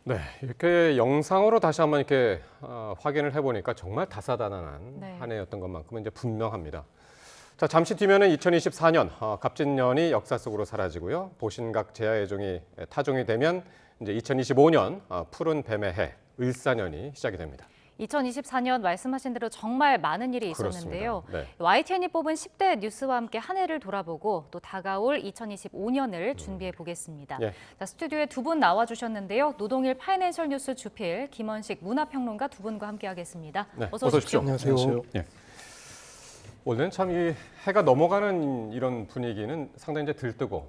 네, 이렇게 영상으로 다시 한번 이렇게 확인을 해보니까 정말 다사다난한 네. 한 해였던 것만큼은 이제 분명합니다. 자, 잠시 뒤면은 2024년 갑진년이 역사 속으로 사라지고요. 보신각 제야의종이 타종이 되면 이제 2025년 푸른 뱀의 해 을사년이 시작이 됩니다. 2024년 말씀하신 대로 정말 많은 일이 있었는데요. 그렇습니다. 네. YTN이 뽑은 10대 뉴스와 함께 한 해를 돌아보고 또 다가올 2025년을 준비해 보겠습니다. 예. 자, 스튜디오에 두 분 나와주셨는데요. 노동일 파이낸셜 뉴스 주필 김원식 문화평론가 두 분과 함께하겠습니다. 네, 어서 오십시오. 안녕하세요. 예. 올해는 참 이 해가 넘어가는 이런 분위기는 상당히 이제 들뜨고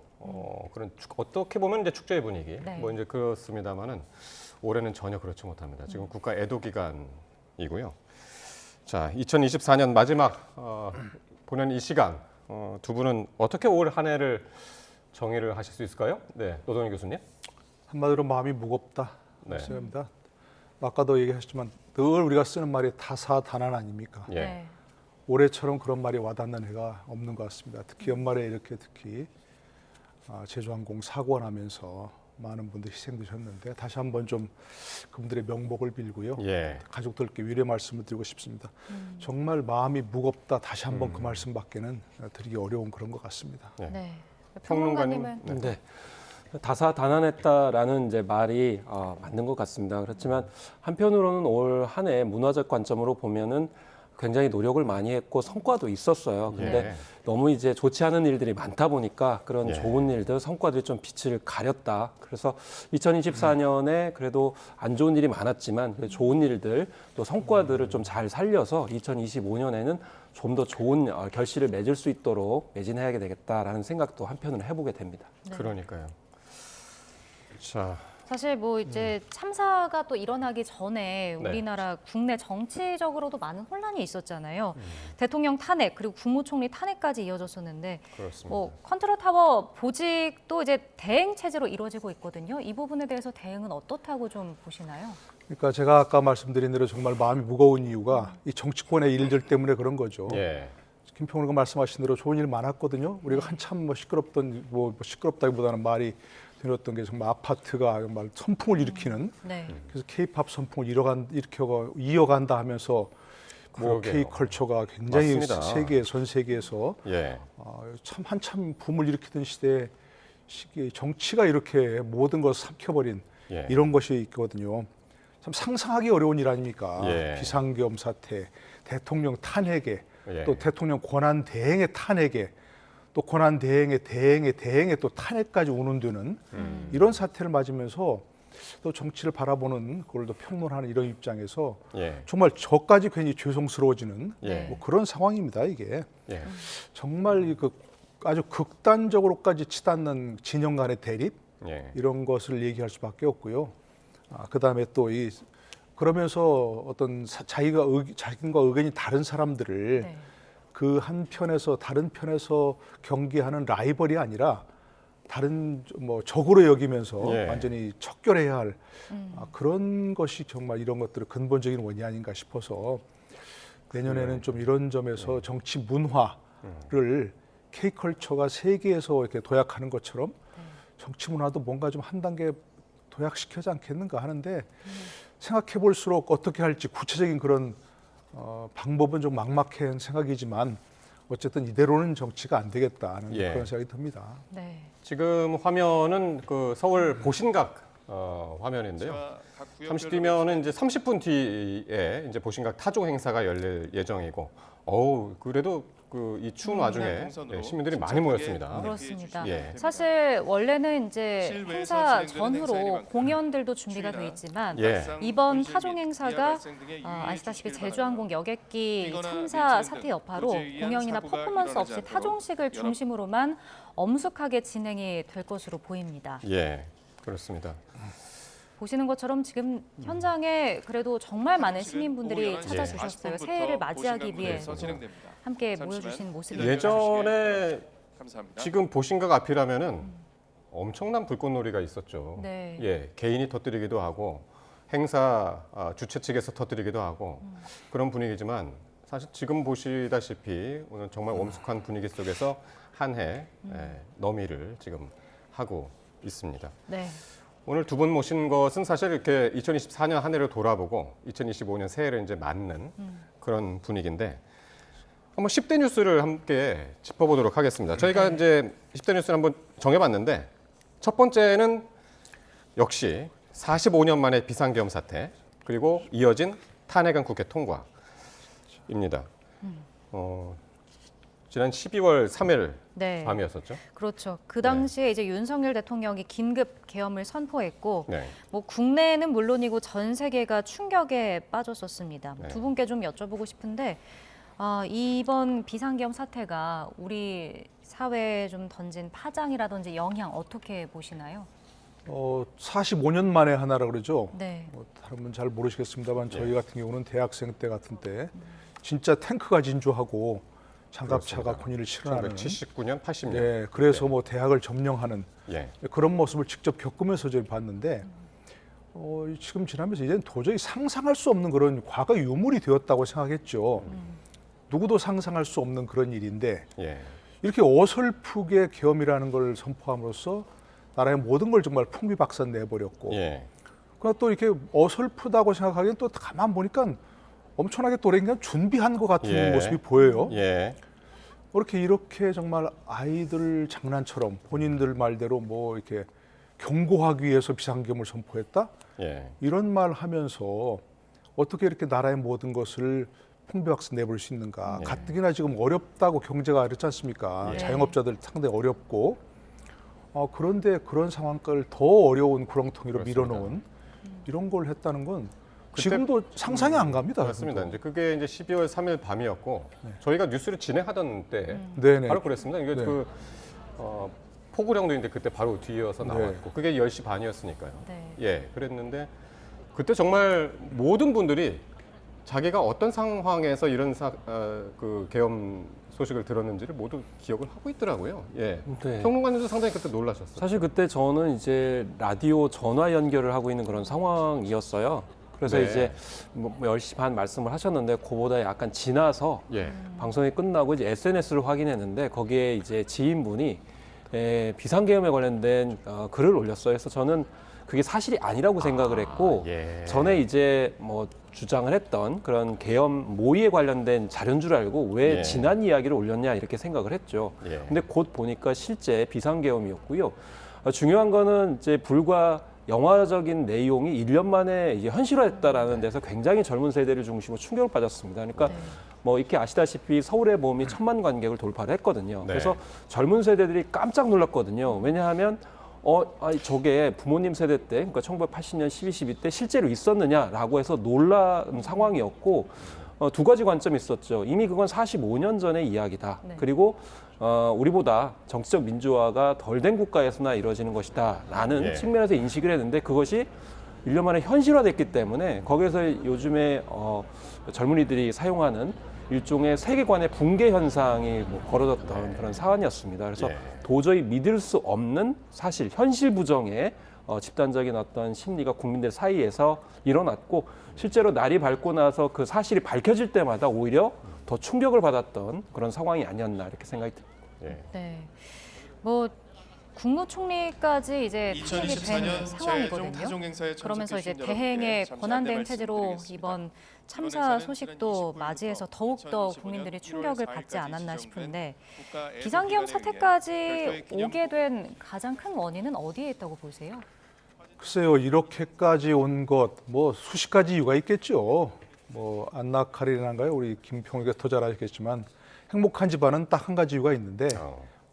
그런 어떻게 보면 이제 축제의 분위기 네. 뭐 이제 그렇습니다만은 올해는 전혀 그렇지 못합니다. 지금 국가 애도 기간이고요. 자, 2024년 마지막 보낸 이 시간 두 분은 어떻게 올 한 해를 정의를 하실 수 있을까요? 네, 노동희 교수님. 한마디로 마음이 무겁다 네. 생각합니다. 아까도 얘기하셨지만 늘 우리가 쓰는 말이 다사다난 아닙니까? 예. 네. 올해처럼 그런 말이 와닿는 해가 없는 것 같습니다. 특히 연말에 이렇게 제주항공 사고가 나면서 많은 분들이 희생되셨는데 다시 한번 좀 그분들의 명복을 빌고요. 예. 가족들께 위로의 말씀을 드리고 싶습니다. 정말 마음이 무겁다 다시 한번 그 말씀밖에는 드리기 어려운 그런 것 같습니다. 네. 네. 평론가님. 평론가님은 네. 네. 다사다난했다라는 이제 말이 맞는 것 같습니다. 그렇지만 한편으로는 올 한 해 문화적 관점으로 보면은 굉장히 노력을 많이 했고 성과도 있었어요. 근데 예. 너무 이제 좋지 않은 일들이 많다 보니까 그런 예. 좋은 일들, 성과들이 좀 빛을 가렸다. 그래서 2024년에 그래도 안 좋은 일이 많았지만 좋은 일들 또 성과들을 좀 잘 살려서 2025년에는 좀 더 좋은 결실을 맺을 수 있도록 매진해야 되겠다라는 생각도 한편으로 해보게 됩니다. 네. 그러니까요. 자, 사실 뭐 이제 참사가 또 일어나기 전에 네. 우리나라 국내 정치적으로도 많은 혼란이 있었잖아요. 대통령 탄핵 그리고 국무총리 탄핵까지 이어졌었는데 그렇습니다. 컨트롤 타워 보직도 이제 대행 체제로 이루어지고 있거든요. 이 부분에 대해서 대응은 어떻다고 좀 보시나요? 그러니까 제가 아까 말씀드린 대로 정말 마음이 무거운 이유가 이 정치권의 일들 때문에 그런 거죠. 예. 김평론가 말씀하신 대로 좋은 일 많았거든요. 우리가 한참 시끄럽다기보다는 말이 들었던 게 정말 아파트가 정말 선풍을 일으키는 네. 그래서 K-팝 선풍을 이어간다 하면서 뭐 그러게요. K-컬처가 굉장히 맞습니다. 전 세계에서 예. 참 한참 붐을 일으키던 시기에 정치가 이렇게 모든 것을 삼켜버린 예. 이런 것이 있거든요. 참 상상하기 어려운 일 아닙니까? 예. 비상계엄 사태, 대통령 탄핵에 예. 또 대통령 권한 대행의 탄핵에 또 권한 대행의 또 탄핵까지 운운되는 이런 사태를 맞으면서 또 정치를 바라보는 그걸 또 평론하는 이런 입장에서 예. 정말 저까지 괜히 죄송스러워지는 예. 뭐 그런 상황입니다. 이게 예. 정말 아주 극단적으로까지 치닫는 진영 간의 대립 예. 이런 것을 얘기할 수밖에 없고요. 그다음에 또 그러면서 어떤 자신과 의견이 다른 사람들을 네. 그 한 편에서 다른 편에서 경계하는 라이벌이 아니라 다른 뭐 적으로 여기면서 예. 완전히 척결해야 할 그런 것이 정말 이런 것들의 근본적인 원인이 아닌가 싶어서 내년에는 좀 이런 점에서 정치 문화를 K컬처가 세계에서 이렇게 도약하는 것처럼 정치 문화도 뭔가 좀 한 단계 도약시켜지 않겠는가 하는데 생각해 볼수록 어떻게 할지 구체적인 그런 방법은 좀 막막한 생각이지만 어쨌든 이대로는 정치가 안 되겠다는 예. 그런 생각이 듭니다. 네. 지금 화면은 그 서울 보신각 화면인데요. 잠시 뒤면은 이제 30분 뒤에 이제 보신각 타종 행사가 열릴 예정이고, 그래도 이 추운 와중에 시민들이 많이 모였습니다. 그렇습니다. 예. 사실 원래는 이제 실외에서 행사 진행되는 행사에 전후로 관한 공연들도 준비가 추이나 돼 있지만 예. 이번 타종 행사가 아시다시피 주시길 제주항공 여객기 바랍니다. 참사 일체는 사태 등 여파로 도저히 이한 공연이나 사고가 퍼포먼스 없이 일어나지 타종식을 않도록 중심으로만 엄숙하게 진행이 될 것으로 보입니다. 예, 그렇습니다. 보시는 것처럼 지금 현장에 그래도 정말 많은 시민분들이 찾아주셨어요. 새해를 맞이하기 위해서 함께 모여주신 모습입니다. 예전에 감사합니다. 지금 보신각 앞이라면은 엄청난 불꽃놀이가 있었죠. 네. 예, 개인이 터뜨리기도 하고 행사 주최 측에서 터뜨리기도 하고 그런 분위기지만 사실 지금 보시다시피 오늘 정말 엄숙한 분위기 속에서 한 해 너미를 지금 하고 있습니다. 네. 오늘 두 분 모신 것은 사실 이렇게 2024년 한 해를 돌아보고 2025년 새해를 이제 맞는 그런 분위기인데 한번 10대 뉴스를 함께 짚어보도록 하겠습니다. 저희가 이제 10대 뉴스를 한번 정해봤는데 첫 번째는 역시 45년 만에 비상계엄 사태 그리고 이어진 탄핵안 국회 통과입니다. 지난 12월 3일 네. 밤이었었죠. 그렇죠. 그 당시에 이제 윤석열 대통령이 긴급 계엄을 선포했고 네. 뭐 국내는 물론이고 전 세계가 충격에 빠졌었습니다. 네. 두 분께 좀 여쭤보고 싶은데 이번 비상계엄 사태가 우리 사회에 좀 던진 파장이라든지 영향 어떻게 보시나요? 45년 만에 하나라 그러죠. 네. 다른 분 잘 모르시겠습니다만 저희 같은 경우는 대학생 때 같은 때 진짜 탱크가 진주하고 장갑차가 그렇습니다. 군인을 실어나는 1979년, 80년. 네, 그래서 뭐 대학을 점령하는 예. 그런 모습을 직접 겪으면서 저희 봤는데 지금 지나면서 이제는 도저히 상상할 수 없는 그런 과거 유물이 되었다고 생각했죠. 누구도 상상할 수 없는 그런 일인데 예. 이렇게 어설프게 계엄이라는 걸 선포함으로써 나라의 모든 걸 정말 풍비박산 내버렸고 예. 그러나 또 이렇게 어설프다고 생각하기엔 또 가만 보니까 엄청나게 또 그냥 준비한 것 같은 예. 모습이 보여요. 예. 이렇게 정말 아이들 장난처럼 본인들 말대로 뭐 이렇게 경고하기 위해서 비상계엄을 선포했다? 예. 이런 말 하면서 어떻게 이렇게 나라의 모든 것을 풍비박산 내버릴 수 있는가? 네. 가뜩이나 지금 어렵다고 경제가 그렇지 않습니까? 네. 자영업자들 상당히 어렵고 그런데 그런 상황을 더 어려운 구렁텅이로 그렇습니다. 밀어넣은 이런 걸 했다는 건 그때- 지금도 상상이 안 갑니다. 맞습니다. 그것도. 이제 그게 이제 12월 3일 밤이었고 저희가 뉴스를 진행하던 때 네네. 바로 그랬습니다. 이게 네. 포구령도인데 그때 바로 뒤이어서 네. 나왔고 그게 10시 반이었으니까요. 네. 예, 그랬는데 그때 정말 모든 분들이 자기가 어떤 상황에서 이런 그 계엄 소식을 들었는지를 모두 기억을 하고 있더라고요. 예. 네. 평론가님도 상당히 그때 놀라셨어요. 사실 그때 저는 이제 라디오 전화 연결을 하고 있는 그런 상황이었어요. 그래서 네. 이제 뭐 10시 반 말씀을 하셨는데 그보다 약간 지나서 예. 방송이 끝나고 이제 SNS를 확인했는데 거기에 이제 지인분이 비상계엄에 관련된 글을 올렸어요. 그래서 저는 그게 사실이 아니라고 생각을 했고 예. 전에 이제 뭐 주장을 했던 그런 계엄 모의에 관련된 자료인 줄 알고 왜 예. 지난 이야기를 올렸냐 이렇게 생각을 했죠. 예. 근데 곧 보니까 실제 비상계엄이었고요. 중요한 거는 이제 불과 영화적인 내용이 1년 만에 이제 현실화했다라는 데서 굉장히 젊은 세대를 중심으로 충격을 받았습니다. 그러니까 네. 뭐 이렇게 아시다시피 서울의 봄이 1000만 관객을 돌파를 했거든요. 네. 그래서 젊은 세대들이 깜짝 놀랐거든요. 왜냐하면 저게 부모님 세대 때, 그러니까 1980년 12, 12 때 실제로 있었느냐라고 해서 놀란 상황이었고 두 가지 관점이 있었죠. 이미 그건 45년 전의 이야기다. 네. 그리고 우리보다 정치적 민주화가 덜 된 국가에서나 이루어지는 것이다라는 예. 측면에서 인식을 했는데 그것이 1년 만에 현실화됐기 때문에 거기에서 요즘에 젊은이들이 사용하는 일종의 세계관의 붕괴 현상이 뭐 벌어졌던 그런 사안이었습니다. 그래서 예. 도저히 믿을 수 없는 사실, 현실 부정의 집단적인 어떤 심리가 국민들 사이에서 일어났고 실제로 날이 밝고 나서 그 사실이 밝혀질 때마다 오히려 더 충격을 받았던 그런 상황이 아니었나 이렇게 생각이 듭니다. 예. 네. 뭐 국무총리까지 이제 탄핵이 된 2024년 상황이거든요. 타종행사에 그러면서 이제 참석해주신 대행의 여러분께 잠시 권한된 안내 체제로 말씀드리겠습니다. 이번 참사 이번 소식도 행사는 맞이해서 2025년부터 더욱더 2025년 국민들이 1월 충격을 4일까지 받지 않았나 지정된 싶은데 국가 애도 비상계엄 기간에 사태까지 의해 별도의 오게 된 가장 큰 원인은 어디에 있다고 보세요? 글쎄요, 이렇게까지 온 것 뭐 수십 가지 이유가 있겠죠. 뭐 안나카리나인가요? 우리 김평욱이 더 잘 아시겠지만 행복한 집안은 딱 한 가지 이유가 있는데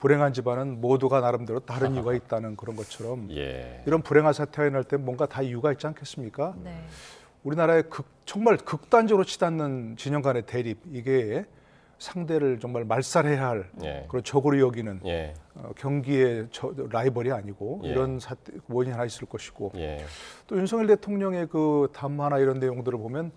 불행한 집안은 모두가 나름대로 다른 이유가 있다는 그런 것처럼 예. 이런 불행한 사태가 일어날 때 뭔가 다 이유가 있지 않겠습니까? 네. 우리나라의 정말 극단적으로 치닫는 진영 간의 대립 이게 상대를 정말 말살해야 할 예. 그런 적으로 여기는 예. 경기의 라이벌이 아니고 예. 이런 사태 원인이 하나 있을 것이고 예. 또 윤석열 대통령의 그 담화나 이런 내용들을 보면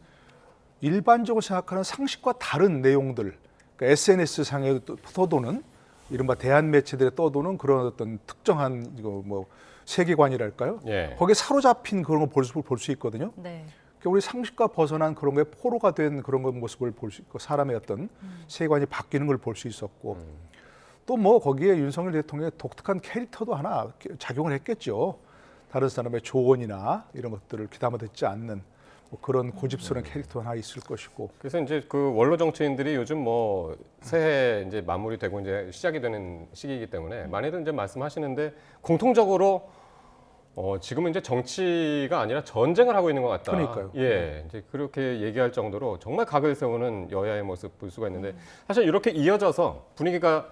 일반적으로 생각하는 상식과 다른 내용들, 그러니까 SNS 상에 떠도는 이른바 대한 매체들에 떠도는 그런 어떤 특정한 이거 뭐 세계관이랄까요? 예. 거기에 사로잡힌 그런 걸 볼 수 있거든요. 네. 그러니까 우리 상식과 벗어난 그런 거에 포로가 된 그런 모습을 볼 수 있고 사람의 어떤 세계관이 바뀌는 걸 볼 수 있었고 또 뭐 거기에 윤석열 대통령의 독특한 캐릭터도 하나 작용을 했겠죠. 다른 사람의 조언이나 이런 것들을 귀담아 듣지 않는 뭐 그런 고집스러운 캐릭터 하나 있을 것이고. 그래서 이제 그 원로 정치인들이 요즘 뭐 새해 이제 마무리되고 이제 시작이 되는 시기이기 때문에 많이들 이제 말씀하시는데 공통적으로 지금은 이제 정치가 아니라 전쟁을 하고 있는 것 같다. 그러니까요. 예, 이제 그렇게 얘기할 정도로 정말 각을 세우는 여야의 모습 볼 수가 있는데 사실 이렇게 이어져서 분위기가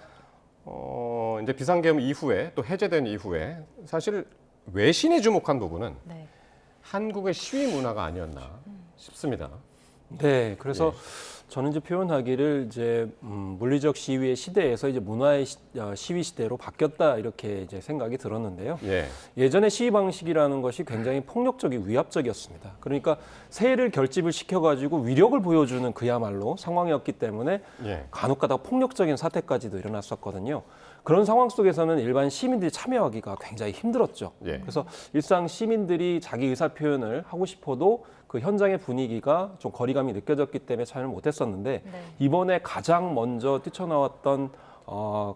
이제 비상계엄 이후에 또 해제된 이후에 사실 외신이 주목한 부분은 네. 한국의 시위 문화가 아니었나 싶습니다. 네, 그래서 저는 이제 표현하기를 이제 물리적 시위의 시대에서 이제 문화의 시위 시대로 바뀌었다 이렇게 이제 생각이 들었는데요. 예, 예전의 시위 방식이라는 것이 굉장히 폭력적이고 위압적이었습니다. 그러니까 새해를 결집을 시켜가지고 위력을 보여주는 그야말로 상황이었기 때문에 예. 간혹가다가 폭력적인 사태까지도 일어났었거든요. 그런 상황 속에서는 일반 시민들이 참여하기가 굉장히 힘들었죠. 예. 그래서 일상 시민들이 자기 의사 표현을 하고 싶어도 그 현장의 분위기가 좀 거리감이 느껴졌기 때문에 참여를 못했었는데 네. 이번에 가장 먼저 뛰쳐나왔던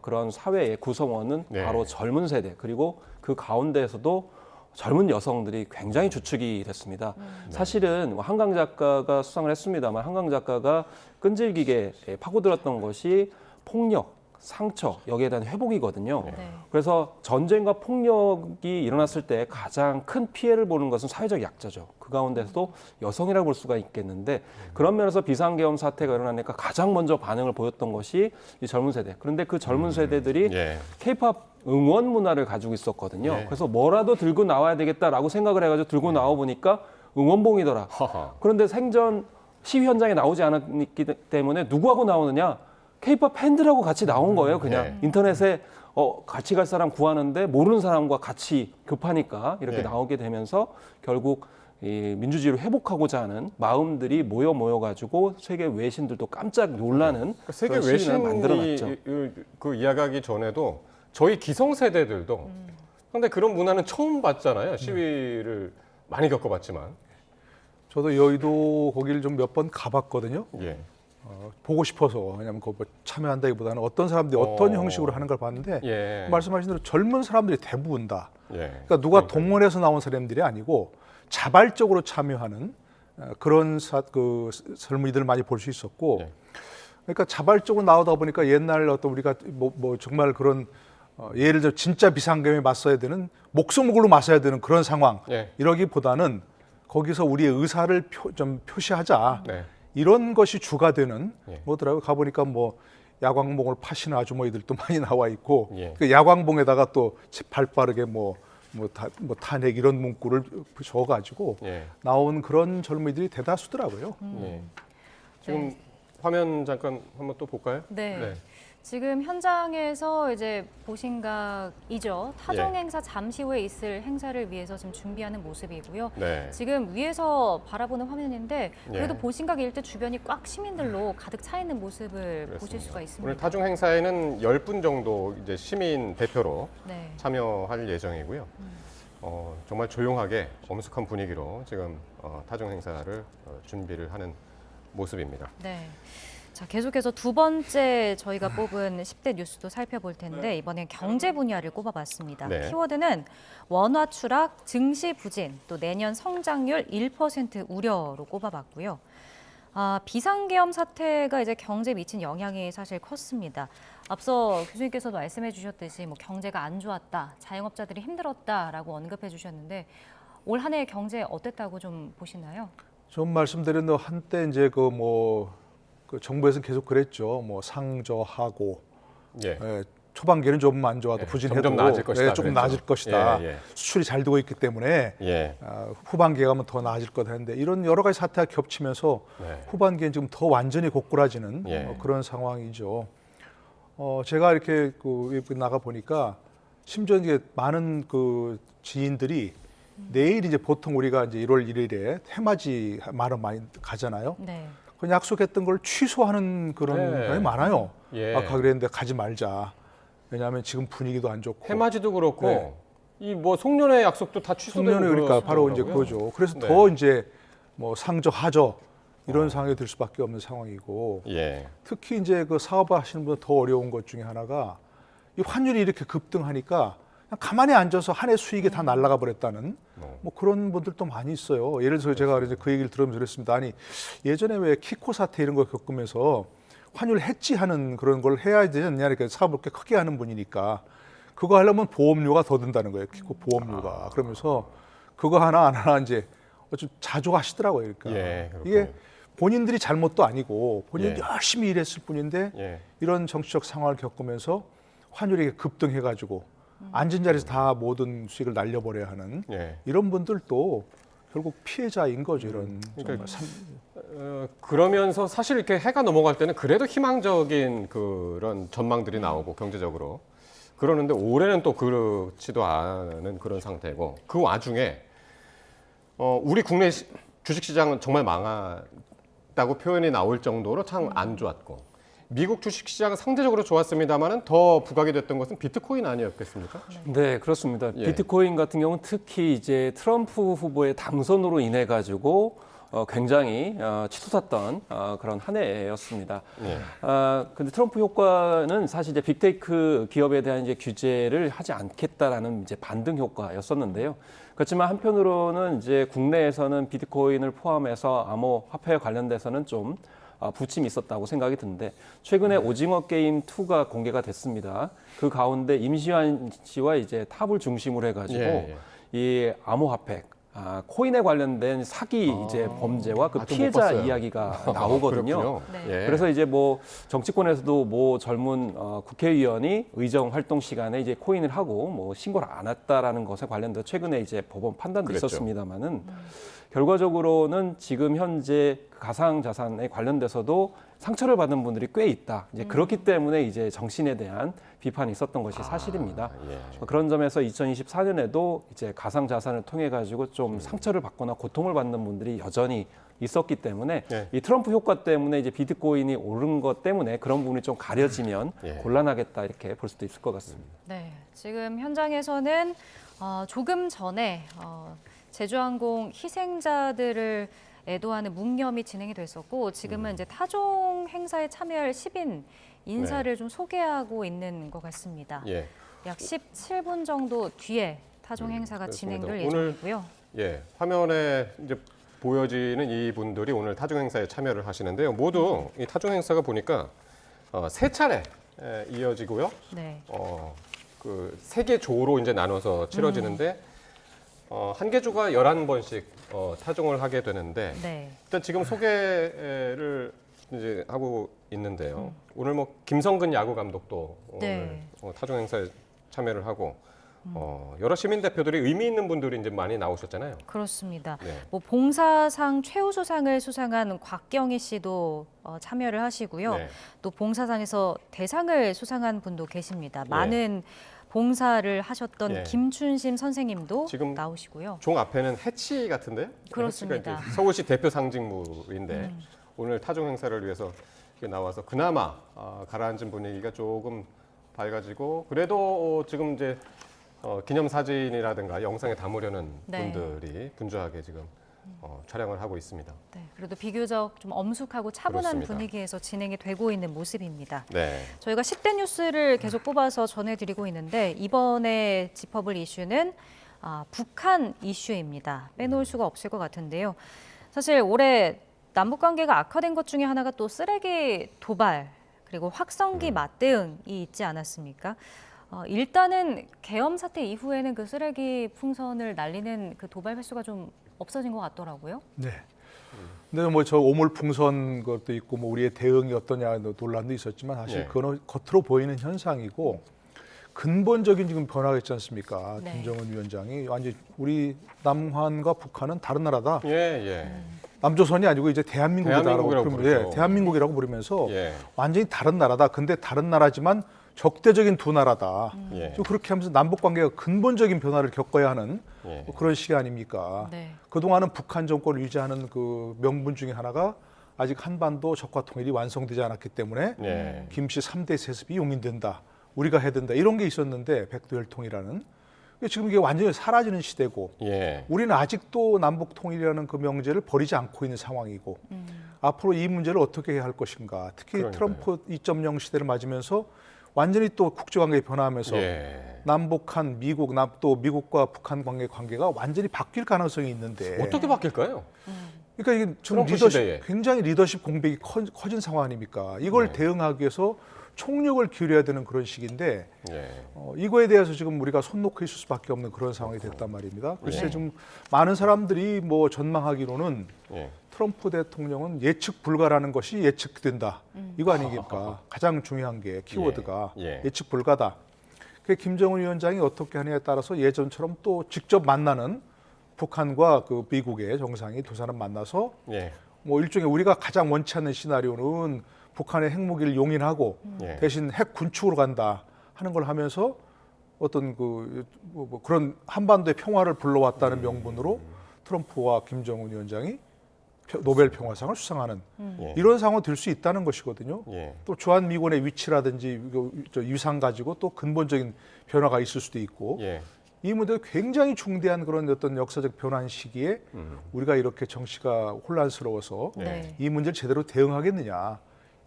그런 사회의 구성원은 네. 바로 젊은 세대 그리고 그 가운데에서도 젊은 여성들이 굉장히 주축이 됐습니다. 사실은 한강 작가가 수상을 했습니다만 한강 작가가 끈질기게 파고들었던 것이 폭력, 상처, 여기에 대한 회복이거든요. 네. 그래서 전쟁과 폭력이 일어났을 때 가장 큰 피해를 보는 것은 사회적 약자죠. 그 가운데서도 여성이라고 볼 수가 있겠는데 그런 면에서 비상계엄 사태가 일어나니까 가장 먼저 반응을 보였던 것이 이 젊은 세대. 그런데 그 젊은 세대들이 예. K-팝 응원 문화를 가지고 있었거든요. 네. 그래서 뭐라도 들고 나와야 되겠다라고 생각을 해가지고 들고 나와 보니까 응원봉이더라. 하하. 그런데 생전 시위 현장에 나오지 않았기 때문에 누구하고 나오느냐? K-팝 팬들하고 같이 나온 거예요. 그냥 네. 인터넷에 같이 갈 사람 구하는데 모르는 사람과 같이 급하니까 이렇게 네. 나오게 되면서 결국 이 민주주의를 회복하고자 하는 마음들이 모여가지고 세계 외신들도 깜짝 놀라는 그러니까 세계 그런 시위를 만들어냈죠. 외신이 그 이야기하기 전에도 저희 기성세대들도 근데 그런 문화는 처음 봤잖아요. 시위를 많이 겪어봤지만. 저도 여의도 거기를 좀 몇 번 가봤거든요. 예. 보고 싶어서. 왜냐하면 그 참여한다기보다는 어떤 사람들이 어떤 형식으로 하는 걸 봤는데 예. 말씀하신 대로 젊은 사람들이 대부분 다. 예. 그러니까 누가 동원해서 나온 사람들이 아니고 자발적으로 참여하는 그런 젊은이들을 많이 볼 수 있었고, 예. 그러니까 자발적으로 나오다 보니까 옛날 어떤 우리가 뭐 정말 그런 예를 들어 진짜 비상계엄에 맞서야 되는 목숨을 걸고 맞서야 되는 그런 상황 예. 이러기보다는 거기서 우리의 의사를 좀 표시하자. 네. 이런 것이 주가 되는 예. 뭐더라고요. 가보니까 뭐 야광봉을 파시는 아주머니들도 많이 나와 있고 예. 그 야광봉에다가 또 발 빠르게 뭐 탄핵 이런 문구를 적어가지고 예. 나온 그런 젊은이들이 대다수더라고요. 예. 지금 화면 잠깐 한번 또 볼까요? 네. 지금 현장에서 이제 보신각이죠. 타종 예. 행사 잠시 후에 있을 행사를 위해서 지금 준비하는 모습이고요. 네. 지금 위에서 바라보는 화면인데 그래도 예. 보신각 일대 주변이 꽉 시민들로 가득 차 있는 모습을 보실 수가 있습니다. 오늘 타종 행사에는 10분 정도 이제 시민 대표로 네. 참여할 예정이고요. 정말 조용하게 엄숙한 분위기로 지금 타종 행사를 준비를 하는 모습입니다. 네. 자, 계속해서 두 번째 저희가 뽑은 10대 뉴스도 살펴볼 텐데 이번엔 경제 분야를 꼽아봤습니다. 네. 키워드는 원화 추락, 증시 부진, 또 내년 성장률 1% 우려로 꼽아봤고요. 비상계엄 사태가 이제 경제에 미친 영향이 사실 컸습니다. 앞서 교수님께서도 말씀해 주셨듯이 뭐 경제가 안 좋았다, 자영업자들이 힘들었다라고 언급해 주셨는데 올 한 해의 경제 어땠다고 좀 보시나요? 좀 말씀드린 대로 한때 이제 그 정부에서는 계속 그랬죠. 뭐 상저하고 예. 초반기에는 좀 안 좋아도 부진해도 점점 나아질 것이다. 조금 그랬죠. 나아질 것이다. 예. 수출이 잘 되고 있기 때문에 예. 후반기에 가면 더 나아질 거다 했는데 이런 여러 가지 사태가 겹치면서 네. 후반기엔 지금 더 완전히 고꾸라지는 예. 그런 상황이죠. 제가 이렇게 나가 보니까 심지어 이게 많은 그 지인들이 내일 이제 보통 우리가 이제 1월 1일에 테마지 많이 가잖아요. 네. 그 약속했던 걸 취소하는 그런 네. 경우가 많아요. 예. 아까 그랬는데 가지 말자. 왜냐하면 지금 분위기도 안 좋고. 해맞이도 그렇고 네. 이 뭐 송년회 약속도 다 취소되고 송년회 그러니까 바로 이제 그러더라고요. 그거죠. 그래서 네. 더 이제 뭐 상저 하저 이런 상황이 될 수밖에 없는 상황이고 예. 특히 이제 그 사업하시는 분들 더 어려운 것 중에 하나가 이 환율이 이렇게 급등하니까 그냥 가만히 앉아서 한 해 수익이 다 날아가 버렸다는 뭐 그런 분들도 많이 있어요. 예를 들어서 제가 이제 그 얘기를 들으면서 그랬습니다. 아니 예전에 왜 키코 사태 이런 거 겪으면서 환율 해지하는 그런 걸 해야 되지 않냐, 그러니까 사업을 꽤 크게 하는 분이니까 그거 하려면 보험료가 더 든다는 거예요. 키코 보험료가. 그러면서 그거 하나 안 하나 이제 좀 자주 하시더라고요. 그러니까 예, 이게 본인들이 잘못도 아니고 본인이 예. 열심히 일했을 뿐인데 예. 이런 정치적 상황을 겪으면서 환율이 급등해가지고 앉은 자리에서 다 모든 수익을 날려버려야 하는 예. 이런 분들도 결국 피해자인 거죠. 이런 그러니까 정말 그러면서 사실 이렇게 해가 넘어갈 때는 그래도 희망적인 그런 전망들이 나오고 경제적으로 그러는데 올해는 또 그렇지도 않은 그런 상태고 그 와중에 우리 국내 주식시장은 정말 망했다고 표현이 나올 정도로 참 안 좋았고 미국 주식시장은 상대적으로 좋았습니다만은 더 부각이 됐던 것은 비트코인 아니었겠습니까? 네, 그렇습니다. 예. 비트코인 같은 경우는 특히 이제 트럼프 후보의 당선으로 인해 가지고 굉장히 치솟았던 그런 한 해였습니다. 예. 근데 트럼프 효과는 사실 이제 빅테이크 기업에 대한 이제 규제를 하지 않겠다라는 이제 반등 효과였었는데요. 그렇지만 한편으로는 이제 국내에서는 비트코인을 포함해서 암호화폐에 관련돼서는 좀 부침이 있었다고 생각이 드는데 최근에 오징어 게임 2가 공개가 됐습니다. 그 가운데 임시완 씨와 이제 탑을 중심으로 해가지고 예. 이 암호화폐 코인에 관련된 사기 이제 범죄와 그 좀 못 피해자 봤어요. 이야기가 나오거든요. 그렇군요. 네. 예. 그래서 이제 뭐 정치권에서도 뭐 젊은 국회의원이 의정 활동 시간에 이제 코인을 하고 뭐 신고를 안 했다라는 것에 관련돼서 최근에 이제 법원 판단도 그랬죠. 있었습니다만은 결과적으로는 지금 현재 가상 자산에 관련돼서도 상처를 받은 분들이 꽤 있다. 이제 그렇기 때문에 이제 정신에 대한 비판이 있었던 것이 사실입니다. 예. 그런 점에서 2024년에도 이제 가상 자산을 통해 가지고 좀 상처를 받거나 고통을 받는 분들이 여전히 있었기 때문에 예. 이 트럼프 효과 때문에 이제 비트코인이 오른 것 때문에 그런 부분이 좀 가려지면 예. 곤란하겠다 이렇게 볼 수도 있을 것 같습니다. 네, 지금 현장에서는 조금 전에 제주항공 희생자들을 애도하는 묵념이 진행이 됐었고 지금은 이제 타종 행사에 참여할 10인 인사를 좀 소개하고 있는 것 같습니다. 예. 약 17분 정도 뒤에 타종 행사가 그렇습니다. 진행될 오늘 예정이고요. 예, 화면에 이제 보여지는 이 분들이 오늘 타종 행사에 참여를 하시는데요. 모두 이 타종 행사가 보니까 세 차례 이어지고요. 네. 그 세 개 조로 이제 나눠서 치러지는데 한 개 조가 11번씩 타종을 하게 되는데 네. 일단 지금 소개를 이제 하고 있는데요. 오늘 뭐 김성근 야구 감독도 네. 오늘 타종 행사에 참여를 하고 여러 시민 대표들이 의미 있는 분들이 이제 많이 나오셨잖아요. 그렇습니다. 네. 뭐 봉사상 최우수상을 수상한 곽경희 씨도 참여를 하시고요. 네. 또 봉사상에서 대상을 수상한 분도 계십니다. 예. 많은 봉사를 하셨던 예. 김춘심 선생님도 지금 나오시고요. 종 앞에는 해치 같은데요? 그렇습니다. 해치가 이제 서울시 대표 상징물인데 오늘 타종 행사를 위해서 이렇게 나와서 그나마 가라앉은 분위기가 조금 밝아지고 그래도 지금 이제 기념 사진이라든가 영상에 담으려는 네. 분들이 분주하게 지금 촬영을 하고 있습니다. 네, 그래도 비교적 좀 엄숙하고 차분한 그렇습니다. 분위기에서 진행이 되고 있는 모습입니다. 네. 저희가 10대 뉴스를 계속 뽑아서 전해드리고 있는데 이번에 짚어볼 이슈는 북한 이슈입니다. 빼놓을 수가 없을 것 같은데요. 사실 올해 남북 관계가 악화된 것 중에 하나가 또 쓰레기 도발 그리고 확성기 맞대응이 있지 않았습니까? 일단은 계엄 사태 이후에는 그 쓰레기 풍선을 날리는 그 도발 횟수가 좀 없어진 것 같더라고요. 네. 근데 뭐 저 오물풍선 것도 있고 뭐 우리의 대응이 어떠냐 논란도 있었지만 사실 네. 그건 겉으로 보이는 현상이고 근본적인 지금 변화가 있지 않습니까? 네. 김정은 위원장이 완전 우리 남한과 북한은 다른 나라다. 예, 예. 남조선이 아니고 이제 대한민국이다라고 대한민국이라고 부르죠. 대한민국이라고 부르면서 예. 완전히 다른 나라다. 근데 다른 나라지만 적대적인 두 나라다. 예. 좀 그렇게 하면서 남북 관계가 근본적인 변화를 겪어야 하는 예. 뭐 그런 시기 아닙니까? 네. 그동안은 북한 정권을 유지하는 그 명분 중에 하나가 아직 한반도 적화 통일이 완성되지 않았기 때문에 예. 김씨 3대 세습이 용인된다. 우리가 해야 된다. 이런 게 있었는데 백두혈통이라는 지금 이게 완전히 사라지는 시대고 예. 우리는 아직도 남북 통일이라는 그 명제를 버리지 않고 있는 상황이고 앞으로 이 문제를 어떻게 해야 할 것인가. 특히 그러니까요. 트럼프 2.0 시대를 맞으면서 완전히 또 국제관계가 변화하면서 예. 남북한 미국, 또 미국과 북한 관계가 완전히 바뀔 가능성이 있는데 어떻게 바뀔까요? 그러니까 이게 지금 트럼프 시대에. 굉장히 리더십 공백이 커진 상황 아닙니까? 이걸 대응하기 위해서 총력을 기울여야 되는 그런 시기인데 예. 이거에 대해서 지금 우리가 손 놓고 있을 수밖에 없는 그런 상황이 됐단 말입니다. 글쎄 좀 많은 사람들이 뭐 전망하기로는 예. 트럼프 대통령은 예측 불가라는 것이 예측된다. 이거 아니겠습니까? 가장 중요한 게 키워드가 예. 예측 불가다. 그 김정은 위원장이 어떻게 하느냐에 따라서 예전처럼 또 직접 만나는 북한과 그 미국의 정상이 두 사람 만나서 예. 뭐 일종의 우리가 가장 원치 않는 시나리오는 북한의 핵무기를 용인하고 예. 대신 핵 군축으로 간다 하는 걸 하면서 어떤 뭐 그런 한반도의 평화를 불러왔다는 명분으로 트럼프와 김정은 위원장이 노벨 평화상을 수상하는 예. 이런 상황이 될 수 있다는 것이거든요. 예. 또 주한미군의 위치라든지 저 위상 가지고 또 근본적인 변화가 있을 수도 있고 예. 이 문제가 굉장히 중대한 그런 어떤 역사적 변환 시기에 우리가 이렇게 정치가 혼란스러워서 네. 이 문제를 제대로 대응하겠느냐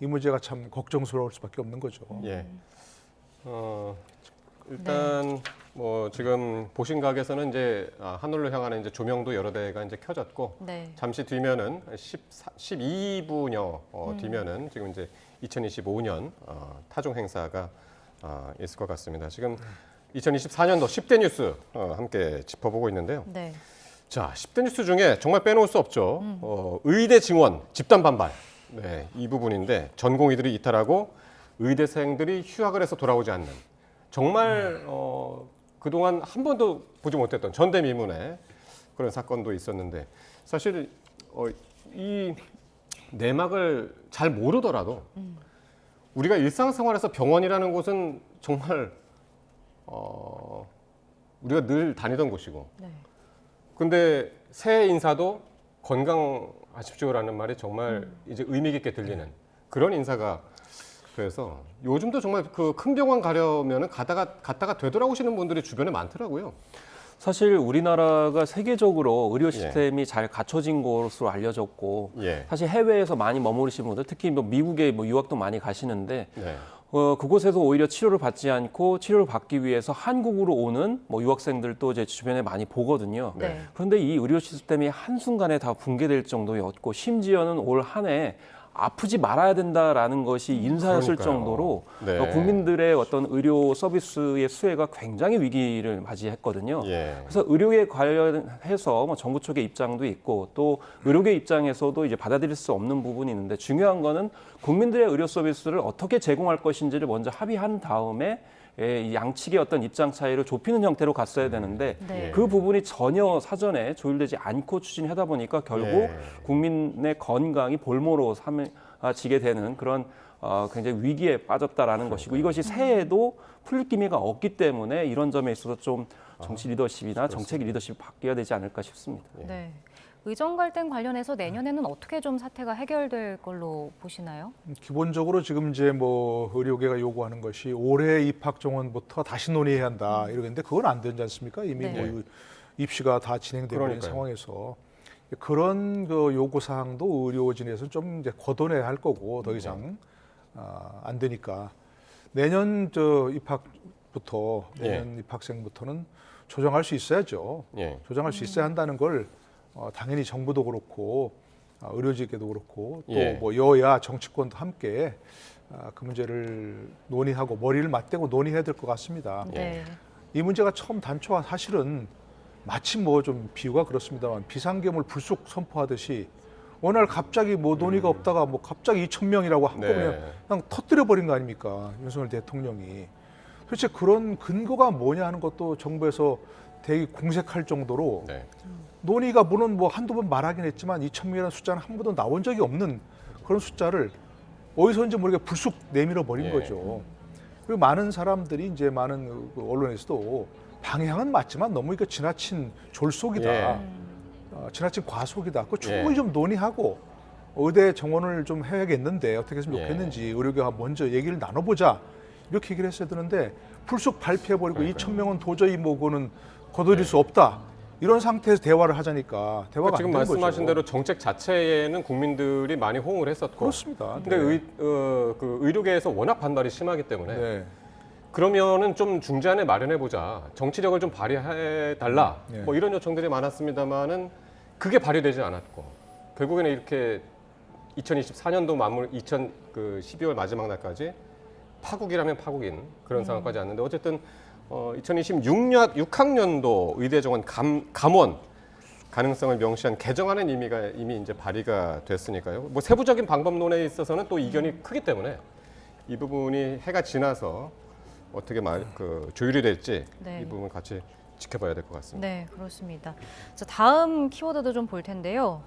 이 문제가 참 걱정스러울 수밖에 없는 거죠. 예. 일단 뭐 지금 보신 각에서는 이제 하늘로 향하는 이제 조명도 여러 대가 이제 켜졌고 네. 잠시 뒤면은 12분여 뒤면은 지금 이제 2025년 타종 행사가 있을 것 같습니다. 지금 2024년도 10대 뉴스 함께 짚어보고 있는데요. 네. 자, 10대 뉴스 중에 정말 빼놓을 수 없죠. 의대 증원 집단 반발. 네, 이 부분인데 전공의들이 이탈하고 의대생들이 휴학을 해서 돌아오지 않는 정말 그동안 한 번도 보지 못했던 전대미문의 그런 사건도 있었는데 사실 이 내막을 잘 모르더라도 우리가 일상생활에서 병원이라는 곳은 정말 우리가 늘 다니던 곳이고 네. 근데 새해 인사도 건강하십시오라는 말이 정말 이제 의미 깊게 들리는 그런 인사가 그래서 요즘도 정말 그 큰 병원 가려면은 갔다가 되돌아오시는 분들이 주변에 많더라고요. 사실 우리나라가 세계적으로 의료 시스템이 잘 갖춰진 것으로 알려졌고 예. 사실 해외에서 많이 머무르시는 분들 특히 뭐 미국에 뭐 유학도 많이 가시는데 네. 그곳에서 오히려 치료를 받지 않고 치료를 받기 위해서 한국으로 오는 뭐 유학생들도 제 주변에 많이 보거든요. 네. 그런데 이 의료 시스템이 한순간에 다 붕괴될 정도였고 심지어는 올 한 해 아프지 말아야 된다라는 것이 인사였을 그러니까요. 정도로 네. 국민들의 어떤 의료 서비스의 수혜가 굉장히 위기를 맞이했거든요. 예. 그래서 의료계 관련해서 뭐 정부 쪽의 입장도 있고 또 의료계 입장에서도 이제 받아들일 수 없는 부분이 있는데 중요한 거는 국민들의 의료 서비스를 어떻게 제공할 것인지를 먼저 합의한 다음에 이 양측의 어떤 입장 차이를 좁히는 형태로 갔어야 되는데 네. 그 부분이 전혀 사전에 조율되지 않고 추진하다 보니까 결국 예. 국민의 건강이 볼모로 삼아지게 되는 그런 굉장히 위기에 빠졌다라는 것이고 이것이 새해에도 풀릴 기미가 없기 때문에 이런 점에 있어서 좀 정치 리더십이나 정책 리더십이 바뀌어야 되지 않을까 싶습니다. 네. 의정 갈등 관련해서 내년에는 어떻게 좀 사태가 해결될 걸로 보시나요? 기본적으로 지금 이제 뭐 의료계가 요구하는 것이 올해 입학 정원부터 다시 논의해야 한다 이러는데 그건 안 되지 않습니까? 이미 네. 뭐 입시가 다 진행되고 있는 그러니까요. 상황에서 그런 그 요구 사항도 의료진에서 좀 이제 걷어내야 할 거고 더 이상 안 되니까 내년 입학부터 내년 입학생부터는 조정할 수 있어야죠. 예. 조정할 수 있어야 한다는 걸 당연히 정부도 그렇고 의료직에도 그렇고 또 예. 뭐 여야 정치권도 함께 그 문제를 논의하고 머리를 맞대고 논의해야 될 것 같습니다. 네. 이 문제가 처음 단초가 사실은 마치 뭐 좀 비유가 그렇습니다만 비상계엄을 불쑥 선포하듯이 어느 날 갑자기 뭐 논의가 없다가 뭐 갑자기 2,000명이라고 한꺼번에 네. 그냥 터뜨려 버린 거 아닙니까? 윤석열 대통령이. 도대체 그런 근거가 뭐냐 하는 것도 정부에서 되게 공색할 정도로 네. 논의가 물론 뭐 한두 번 말하긴 했지만 2,000명이라는 숫자는 한 번도 나온 적이 없는 그런 숫자를 어디서인지 모르게 불쑥 내밀어 버린 예. 거죠. 그리고 많은 사람들이 이제 많은 그 언론에서도 방향은 맞지만 너무 이거 지나친 졸속이다. 예. 지나친 과속이다. 그거 예. 충분히 좀 논의하고 의대 정원을 좀 해야겠는데 어떻게 했으면 예. 좋겠는지 의료계가 먼저 얘기를 나눠보자. 이렇게 얘기를 했어야 되는데 불쑥 발표해버리고 2,000명은 도저히 뭐 그거는 거둬들일 수 없다. 이런 상태에서 대화를 하자니까 대화가 지금 안 되는 말씀하신 거죠. 대로 정책 자체에는 국민들이 많이 호응을 했었고 그렇습니다. 근데 그 의료계에서 워낙 반발이 심하기 때문에 네. 그러면은 좀 중재안을 마련해 보자. 정치력을 좀 발휘해 달라. 네. 뭐 이런 요청들이 많았습니다만은 그게 발휘되지 않았고 결국에는 이렇게 2024년도 마무리 12월 마지막 날까지 파국이라면 파국인 그런 상황까지 왔는데 어쨌든 2026학년도 의대 정원 감원 가능성을 명시한 개정안은 이미 이제 발의가 됐으니까요. 뭐 세부적인 방법론에 있어서는 또 이견이 크기 때문에 이 부분이 해가 지나서 어떻게 조율이 될지 네. 이 부분 같이 지켜봐야 될 것 같습니다. 네, 그렇습니다. 자, 다음 키워드도 좀 볼 텐데요.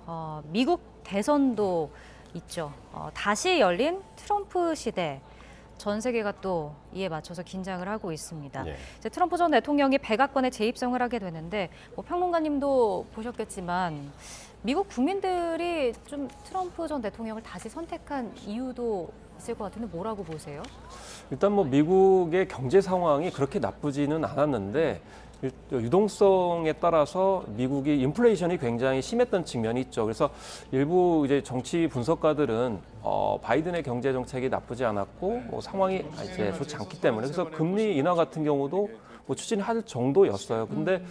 미국 대선도 있죠. 다시 열린 트럼프 시대. 전 세계가 또 이에 맞춰서 긴장을 하고 있습니다. 예. 이제 트럼프 전 대통령이 백악관에 재입성을 하게 되는데 뭐 평론가님도 보셨겠지만 미국 국민들이 좀 트럼프 전 대통령을 다시 선택한 이유도 있을 것 같은데 뭐라고 보세요? 일단 뭐 미국의 경제 상황이 그렇게 나쁘지는 않았는데 유동성에 따라서 미국이 인플레이션이 굉장히 심했던 측면이 있죠. 그래서 일부 이제 정치 분석가들은 바이든의 경제 정책이 나쁘지 않았고 뭐 상황이 이제 좋지 않기 때문에 그래서 금리 인하 같은 경우도 뭐 추진할 정도였어요. 근데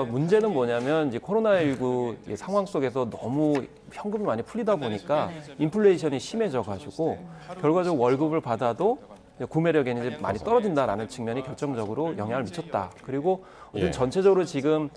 문제는 뭐냐면 이제 코로나19 상황 속에서 너무 현금이 많이 풀리다 보니까 인플레이션이 심해져 가지고 결과적으로 월급을 받아도 구매력이 이제 많이 떨어진다라는 측면이 결정적으로 영향을 미쳤다. 그리고 예. 전체적으로 지금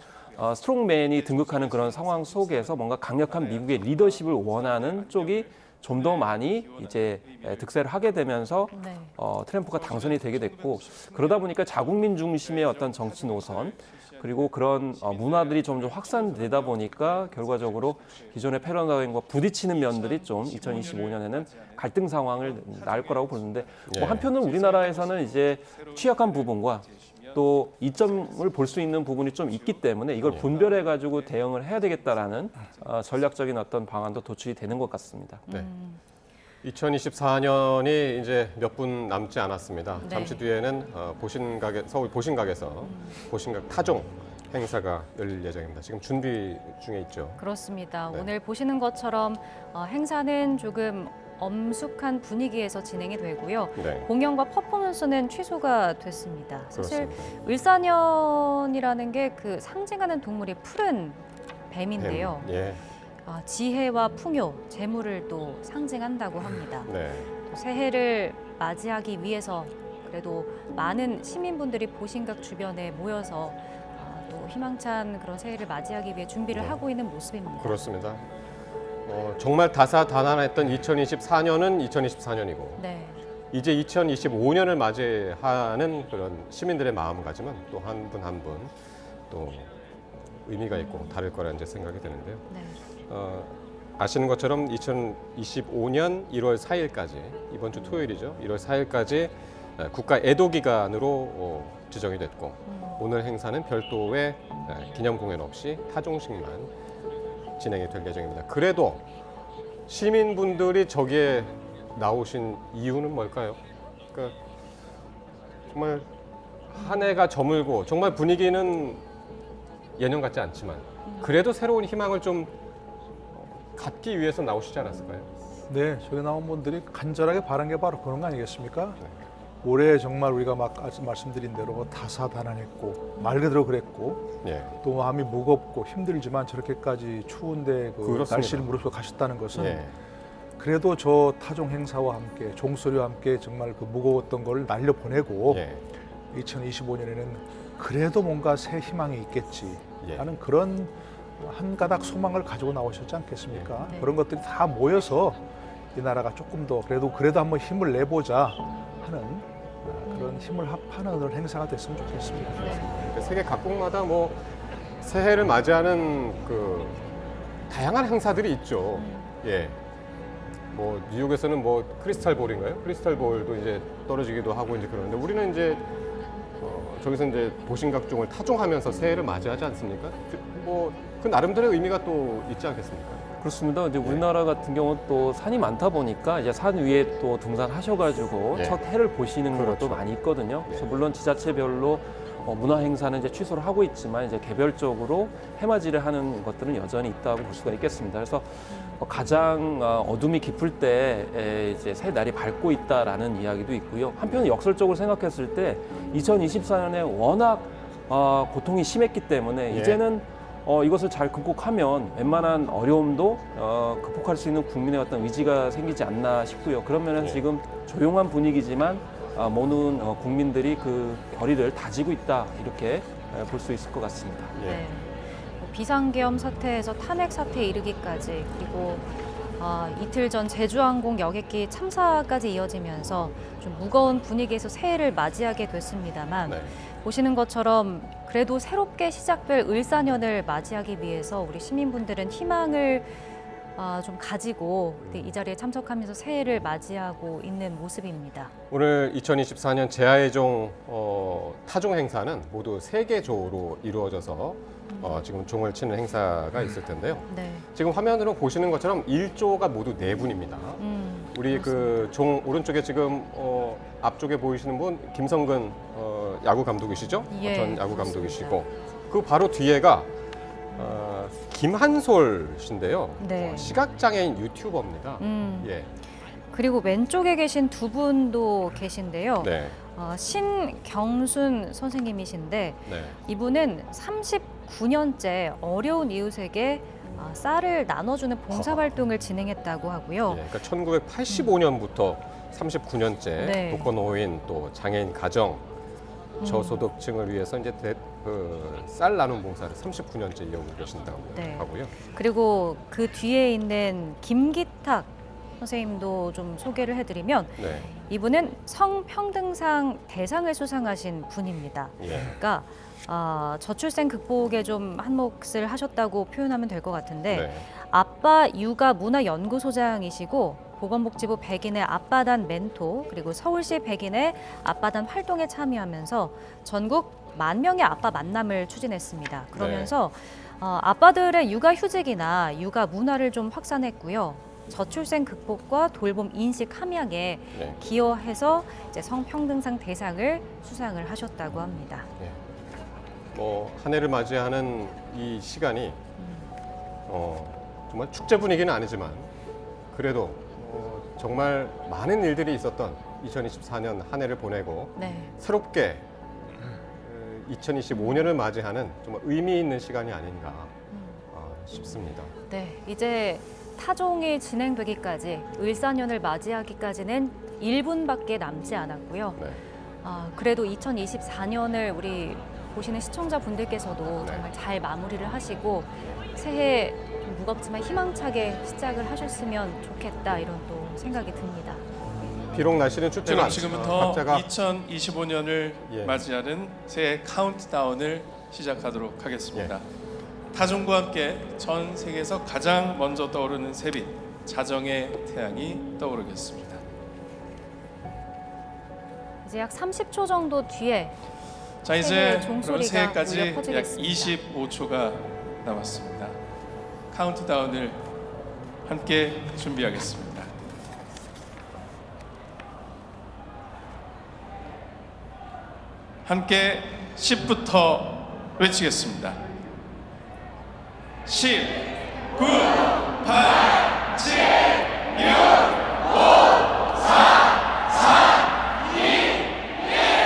스트롱맨이 등극하는 그런 상황 속에서 뭔가 강력한 미국의 리더십을 원하는 쪽이 좀 더 많이 이제 득세를 하게 되면서 네. 트럼프가 당선이 되게 됐고 그러다 보니까 자국민 중심의 어떤 정치 노선 그리고 그런 문화들이 점점 확산되다 보니까 결과적으로 기존의 패러다임과 부딪히는 면들이 좀 2025년에는 갈등 상황을 낳을 거라고 보는데 뭐 한편은 우리나라에서는 이제 취약한 부분과 또 이점을 볼 수 있는 부분이 좀 있기 때문에 이걸 분별해 가지고 대응을 해야 되겠다라는 전략적인 어떤 방안도 도출이 되는 것 같습니다. 네. 2024년이 이제 몇 분 남지 않았습니다. 네. 잠시 뒤에는 서울 보신각에서 보신각 타종 행사가 열릴 예정입니다. 지금 준비 중에 있죠. 그렇습니다. 네. 오늘 보시는 것처럼 행사는 조금 엄숙한 분위기에서 진행이 되고요. 네. 공연과 퍼포먼스는 취소가 됐습니다. 사실 그렇습니다. 을사년이라는 게 그 상징하는 동물이 푸른 뱀인데요. 예. 지혜와 풍요, 재물을 또 상징한다고 합니다. 네. 또 새해를 맞이하기 위해서 그래도 많은 시민분들이 보신각 주변에 모여서 또 희망찬 그런 새해를 맞이하기 위해 준비를 네. 하고 있는 모습입니다. 그렇습니다. 정말 다사다난했던 2024년은 2024년이고 네. 이제 2025년을 맞이하는 그런 시민들의 마음가짐은 또 한 분 한 분 또 의미가 있고 다를 거라 이제 생각이 드는데요. 네. 아시는 것처럼 2025년 1월 4일까지 이번 주 토요일이죠. 1월 4일까지 국가 애도 기간으로 지정이 됐고 오늘 행사는 별도의 기념 공연 없이 타종식만 진행이 될 예정입니다. 그래도 시민분들이 저기에 나오신 이유는 뭘까요? 그러니까 정말 한 해가 저물고 정말 분위기는 예년 같지 않지만 그래도 새로운 희망을 좀 갖기 위해서 나오시지 않았을까요? 네, 저기 나온 분들이 간절하게 바란 게 바로 그런 거 아니겠습니까? 올해 정말 우리가 막 말씀드린 대로 다사다난했고 말 그대로 그랬고 예. 또 마음이 무겁고 힘들지만 저렇게까지 추운데 그 그렇습니다. 날씨를 무릅쓰고 가셨다는 것은 예. 그래도 저 타종 행사와 함께 종소리와 함께 정말 그 무거웠던 걸 날려보내고 예. 2025년에는 그래도 뭔가 새 희망이 있겠지 예. 하는 그런 한 가닥 소망을 가지고 나오셨지 않겠습니까? 네. 그런 것들이 다 모여서 이 나라가 조금 더 그래도 한번 힘을 내보자 하는 그런 힘을 합하는 그런 행사가 됐으면 좋겠습니다. 세계 각국마다 뭐 새해를 맞이하는 그 다양한 행사들이 있죠. 예. 뭐 뉴욕에서는 뭐 크리스탈 볼인가요? 크리스탈 볼도 이제 떨어지기도 하고 이제 그러는데 우리는 이제 저기서 이제 보신각종을 타종하면서 새해를 맞이하지 않습니까? 그 나름대로의 의미가 또 있지 않겠습니까? 그렇습니다. 이제 우리나라 같은 경우는 또 산이 많다 보니까 이제 산 위에 또 등산하셔가지고 네. 첫 해를 보시는 그렇죠. 것도 많이 있거든요. 그래서 물론 지자체별로 문화 행사는 이제 취소를 하고 있지만 이제 개별적으로 해맞이를 하는 것들은 여전히 있다고 볼 수가 있겠습니다. 그래서 가장 어둠이 깊을 때 이제 새 날이 밝고 있다라는 이야기도 있고요. 한편 역설적으로 생각했을 때 2024년에 워낙 고통이 심했기 때문에 예. 이제는 이것을 잘 극복하면 웬만한 어려움도 극복할 수 있는 국민의 어떤 의지가 생기지 않나 싶고요. 그런 면에서 예. 지금 조용한 분위기지만 모든 국민들이 그 결의를 다지고 있다 이렇게 볼 수 있을 것 같습니다. 예. 네. 뭐 비상계엄 사태에서 탄핵 사태에 이르기까지 그리고 이틀 전 제주항공 여객기 참사까지 이어지면서 좀 무거운 분위기에서 새해를 맞이하게 됐습니다만 네. 보시는 것처럼 그래도 새롭게 시작될 을사년을 맞이하기 위해서 우리 시민분들은 희망을 좀 가지고 이 자리에 참석하면서 새해를 맞이하고 있는 모습입니다. 오늘 2024년 제아의 종 타종 행사는 모두 3개 조로 이루어져서 지금 종을 치는 행사가 있을 텐데요. 네. 지금 화면으로 보시는 것처럼 1조가 모두 4분입니다. 우리 그 종 오른쪽에 지금 앞쪽에 보이시는 분 김성근 야구 감독이시죠? 예, 전 야구 그렇습니다. 감독이시고 그 바로 뒤에가 김한솔 씨인데요. 네. 시각장애인 유튜버입니다. 예. 그리고 왼쪽에 계신 두 분도 계신데요. 네. 신경순 선생님이신데 네. 이분은 39년째 어려운 이웃에게 쌀을 나눠주는 봉사활동을 진행했다고 하고요. 예, 그러니까 1985년부터 39년째 네. 독거노인 또 장애인 가정 저소득층을 위해서 이제 쌀 나눔 봉사를 39년째 이어오고 계신다고 네. 하고요. 그리고 그 뒤에 있는 김기탁 선생님도 좀 소개를 해드리면 네. 이분은 성평등상 대상을 수상하신 분입니다. 예. 그러니까 저출생 극복에 좀 한몫을 하셨다고 표현하면 될 것 같은데 네. 아빠 육아 문화 연구소장이시고 보건복지부 백인의 아빠단 멘토 그리고 서울시 백인의 아빠단 활동에 참여하면서 전국 10,000명의 아빠 만남을 추진했습니다. 그러면서 아빠들의 육아휴직이나 육아 문화를 좀 확산했고요. 저출생 극복과 돌봄 인식 함양에 네. 기여해서 이제 성평등상 대상을 수상을 하셨다고 합니다. 한 해를 맞이하는 이 시간이 정말 축제 분위기는 아니지만 그래도 정말 많은 일들이 있었던 2024년 한 해를 보내고 네. 새롭게 2025년을 맞이하는 정말 의미 있는 시간이 아닌가 싶습니다. 네, 이제 타종이 진행되기까지 을사년을 맞이하기까지는 1분밖에 남지 않았고요. 네. 그래도 2024년을 우리 보시는 시청자분들께서도 네. 정말 잘 마무리를 하시고 새해 좀 무겁지만 희망차게 시작을 하셨으면 좋겠다 이런 또 생각이 듭니다. 비록 날씨는 춥지만 지금부터 각자가 2025년을 예. 맞이하는 새해 카운트다운을 시작하도록 하겠습니다. 타종과 함께 전 세계에서 가장 먼저 떠오르는 새빛, 자정의 태양이 떠오르겠습니다. 이제 약 30초 정도 뒤에 자, 이제 새해 그럼 종소리가 새해까지 울려 약 퍼지겠습니다. 25초가 남았습니다. 카운트다운을 함께 준비하겠습니다. 함께 10부터 외치겠습니다. 10, 9, 8, 7, 6, 5, 4, 3, 2, 1.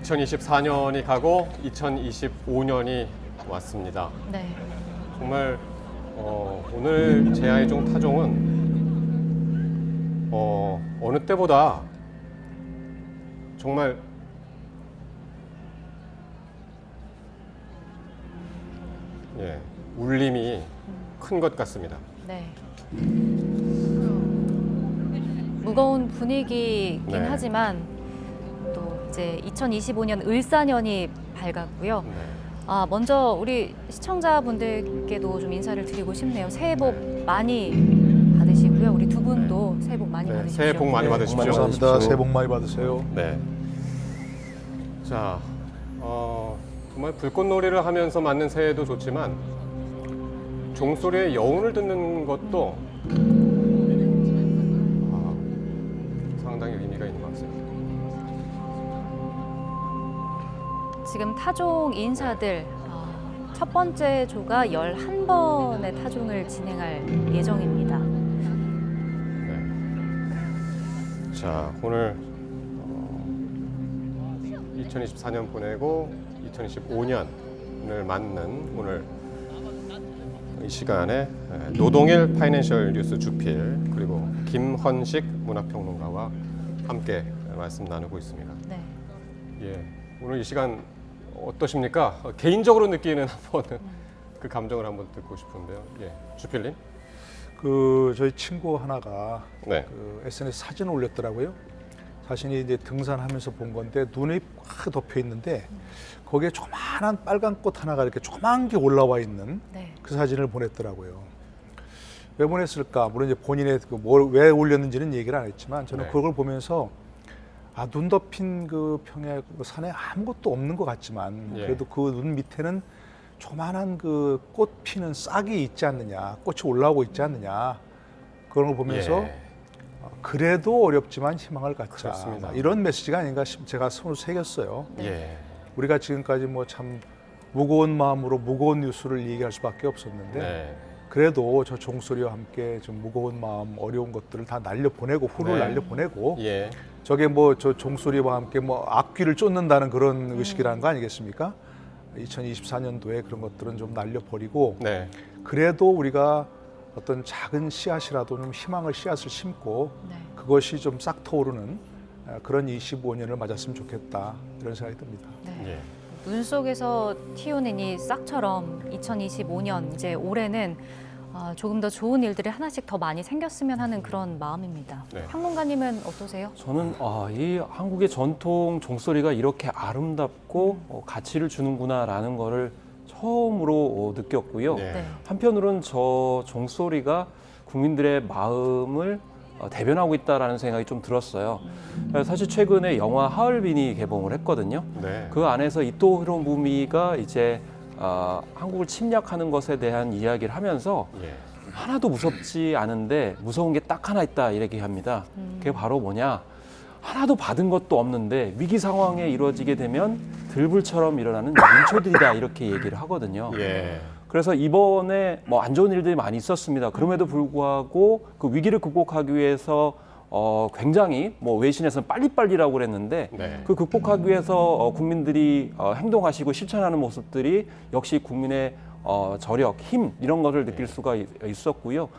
2024년이 가고 2025년이 왔습니다. 네. 정말 오늘 제2종 타종은 어느 때보다 정말 울림이 큰 것 같습니다. 네. 무거운 분위기이긴 네. 하지만 또 이제 2025년 을사년이 밝았고요. 네. 먼저 우리 시청자분들께도 좀 인사를 드리고 싶네요. 새해 복 많이 받으시고요. 우리 두 분도 새해 복 많이 네, 받으십시오. 새해 복 많이 받으십시오. 감사합니다. 새해 복 많이 받으세요. 네. 자, 정말 불꽃놀이를 하면서 맞는 새해도 좋지만 종소리의 여운을 듣는 것도 상당히 의미가 있는 것 같습니다. 지금 타종 인사들 첫 번째 조가 11번의 타종을 진행할 예정입니다. 네. 자, 오늘 2024년 보내고 2025년을 맞는 오늘 이 시간에 노동일 파이낸셜 뉴스 주필 그리고 김헌식 문화평론가와 함께 말씀 나누고 있습니다. 네. 예, 오늘 이 시간 어떠십니까? 개인적으로 느끼는 한번 그 감정을 한번 듣고 싶은데요. 예, 주필님. 저희 친구 하나가 네. SNS 사진을 올렸더라고요. 자신이 이제 등산하면서 본 건데 눈이 확 덮여 있는데 거기에 조그만한 빨간 꽃 하나가 이렇게 조그만 게 올라와 있는 네. 그 사진을 보냈더라고요. 왜 보냈을까? 물론 이제 본인의 왜 올렸는지는 얘기를 안 했지만 저는 네. 그걸 보면서 눈 덮인 그 평야 그 산에 아무것도 없는 것 같지만 예. 그래도 그 눈 밑에는 조그만한 그 꽃 피는 싹이 있지 않느냐, 꽃이 올라오고 있지 않느냐 그런 걸 보면서 예. 그래도 어렵지만 희망을 갖자. 그렇습니다. 이런 메시지가 아닌가 싶 제가 손을 새겼어요. 예. 우리가 지금까지 뭐 참 무거운 마음으로 무거운 뉴스를 얘기할 수밖에 없었는데 네. 그래도 저 종소리와 함께 좀 무거운 마음, 어려운 것들을 다 날려보내고 후를 네. 날려보내고 예. 저게 뭐 저 종소리와 함께 뭐 앞귀를 쫓는다는 그런 의식이라는 거 아니겠습니까? 2024년도에 그런 것들은 좀 날려버리고 네. 그래도 우리가 어떤 작은 씨앗이라도 좀 희망을 씨앗을 심고 네. 그것이 좀 싹 트오르는 그런 25년을 맞았으면 좋겠다 이런 생각이 듭니다. 네. 예. 눈 속에서 튀어낸 이 싹처럼 2025년 이제 올해는 조금 더 좋은 일들이 하나씩 더 많이 생겼으면 하는 그런 마음입니다. 네. 평론가님은 어떠세요? 저는 이 한국의 전통 종소리가 이렇게 아름답고 가치를 주는구나라는 거를 처음으로 느꼈고요. 네. 네. 한편으로는 저 종소리가 국민들의 마음을 대변하고 있다라는 생각이 좀 들었어요. 사실 최근에 영화 하얼빈이 개봉을 했거든요. 네. 그 안에서 이토 히로부미가 이제 한국을 침략하는 것에 대한 이야기를 하면서 예. 하나도 무섭지 않은데 무서운 게 딱 하나 있다 이렇게 합니다. 그게 바로 뭐냐? 하나도 받은 것도 없는데 위기 상황에 이루어지게 되면 들불처럼 일어나는 민초들이다 이렇게 얘기를 하거든요. 예. 그래서 이번에 뭐 안 좋은 일들이 많이 있었습니다. 그럼에도 불구하고 그 위기를 극복하기 위해서 굉장히 뭐 외신에서는 빨리빨리라고 그랬는데 네. 그 극복하기 위해서 국민들이 행동하시고 실천하는 모습들이 역시 국민의 저력, 힘 이런 것을 느낄 수가 있었고요.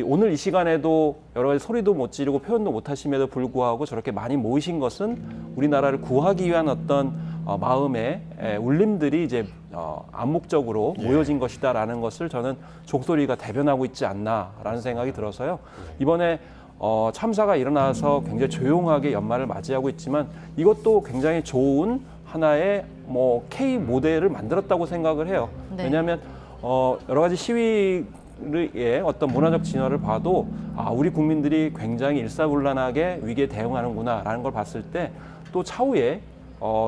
오늘 이 시간에도 여러 가지 소리도 못 지르고 표현도 못 하심에도 불구하고 저렇게 많이 모이신 것은 우리나라를 구하기 위한 어떤 마음의 울림들이 이제 암묵적으로 모여진 것이다라는 것을 저는 종소리가 대변하고 있지 않나라는 생각이 들어서요. 이번에 참사가 일어나서 굉장히 조용하게 연말을 맞이하고 있지만 이것도 굉장히 좋은 하나의 뭐 K 모델을 만들었다고 생각을 해요. 네. 왜냐하면 여러 가지 시위의 어떤 문화적 진화를 봐도 우리 국민들이 굉장히 일사불란하게 위기에 대응하는구나라는 걸 봤을 때 또 차후에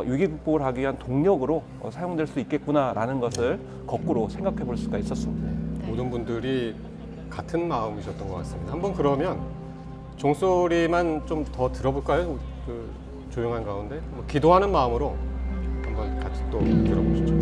위기 극복을 하기 위한 동력으로 사용될 수 있겠구나라는 것을 거꾸로 생각해 볼 수가 있었습니다. 모든 분들이 같은 마음이셨던 것 같습니다. 한번 그러면 종소리만 좀 더 들어볼까요? 그 조용한 가운데 뭐 기도하는 마음으로 한번 같이 또 들어보시죠.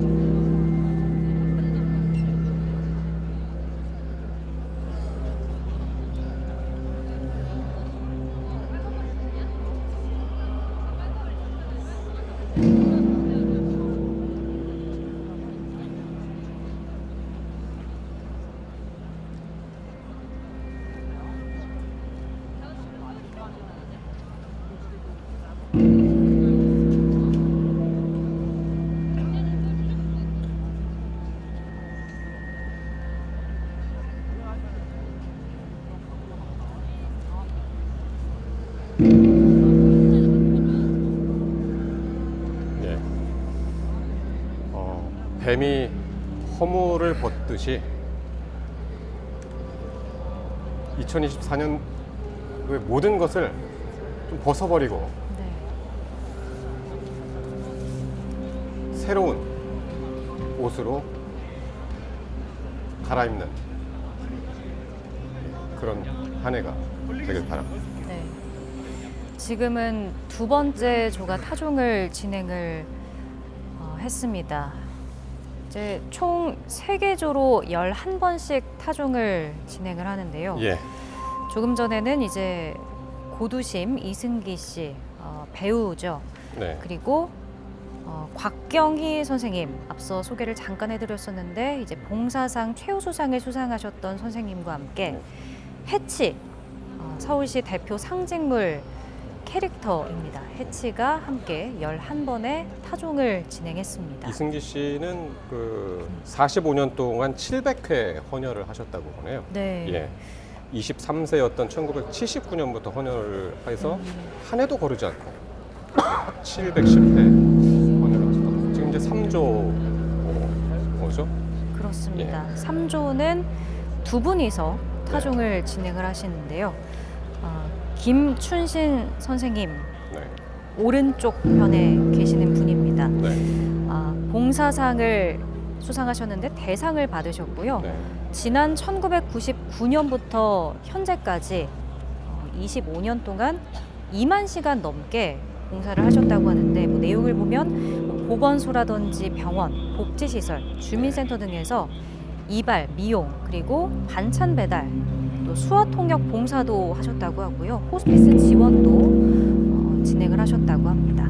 뱀이 허물을 벗듯이 2024년의 모든 것을 좀 벗어버리고 네. 새로운 옷으로 갈아입는 그런 한 해가 되길 바랍니다. 네. 지금은 두 번째 조가 타종을 진행을 했습니다. 이제 총 3개 조로 11번씩 타종을 진행을 하는데요. 예, 조금 전에는 이제 고두심 이승기 씨, 배우죠. 네, 그리고 곽경희 선생님, 앞서 소개를 잠깐 해드렸었는데 이제 봉사상 최우수상을 수상하셨던 선생님과 함께 해치, 서울시 대표 상징물 캐릭터입니다. 해치가 함께 11번의 타종을 진행했습니다. 이승기 씨는 그 45년 동안 700회 헌혈을 하셨다고 하네요. 네. 예. 23세였던 1979년부터 헌혈을 해서 한 해도 거르지 않고 710회 헌혈을 하셨다고. 지금 이제 3조죠? 그렇습니다. 3조는 두 분이서 타종을 진행을 하시는데요. 김춘신 선생님 네. 오른쪽 편에 계시는 분입니다. 네. 봉사상을 수상하셨는데 대상을 받으셨고요. 네. 지난 1999년부터 현재까지 25년 동안 2만 시간 넘게 봉사를 하셨다고 하는데 뭐 내용을 보면 뭐 보건소라든지 병원, 복지시설, 주민센터 등에서 이발, 미용, 그리고 반찬 배달, 또 수화통역 봉사도 하셨다고 하고요. 호스피스 지원도 진행을 하셨다고 합니다.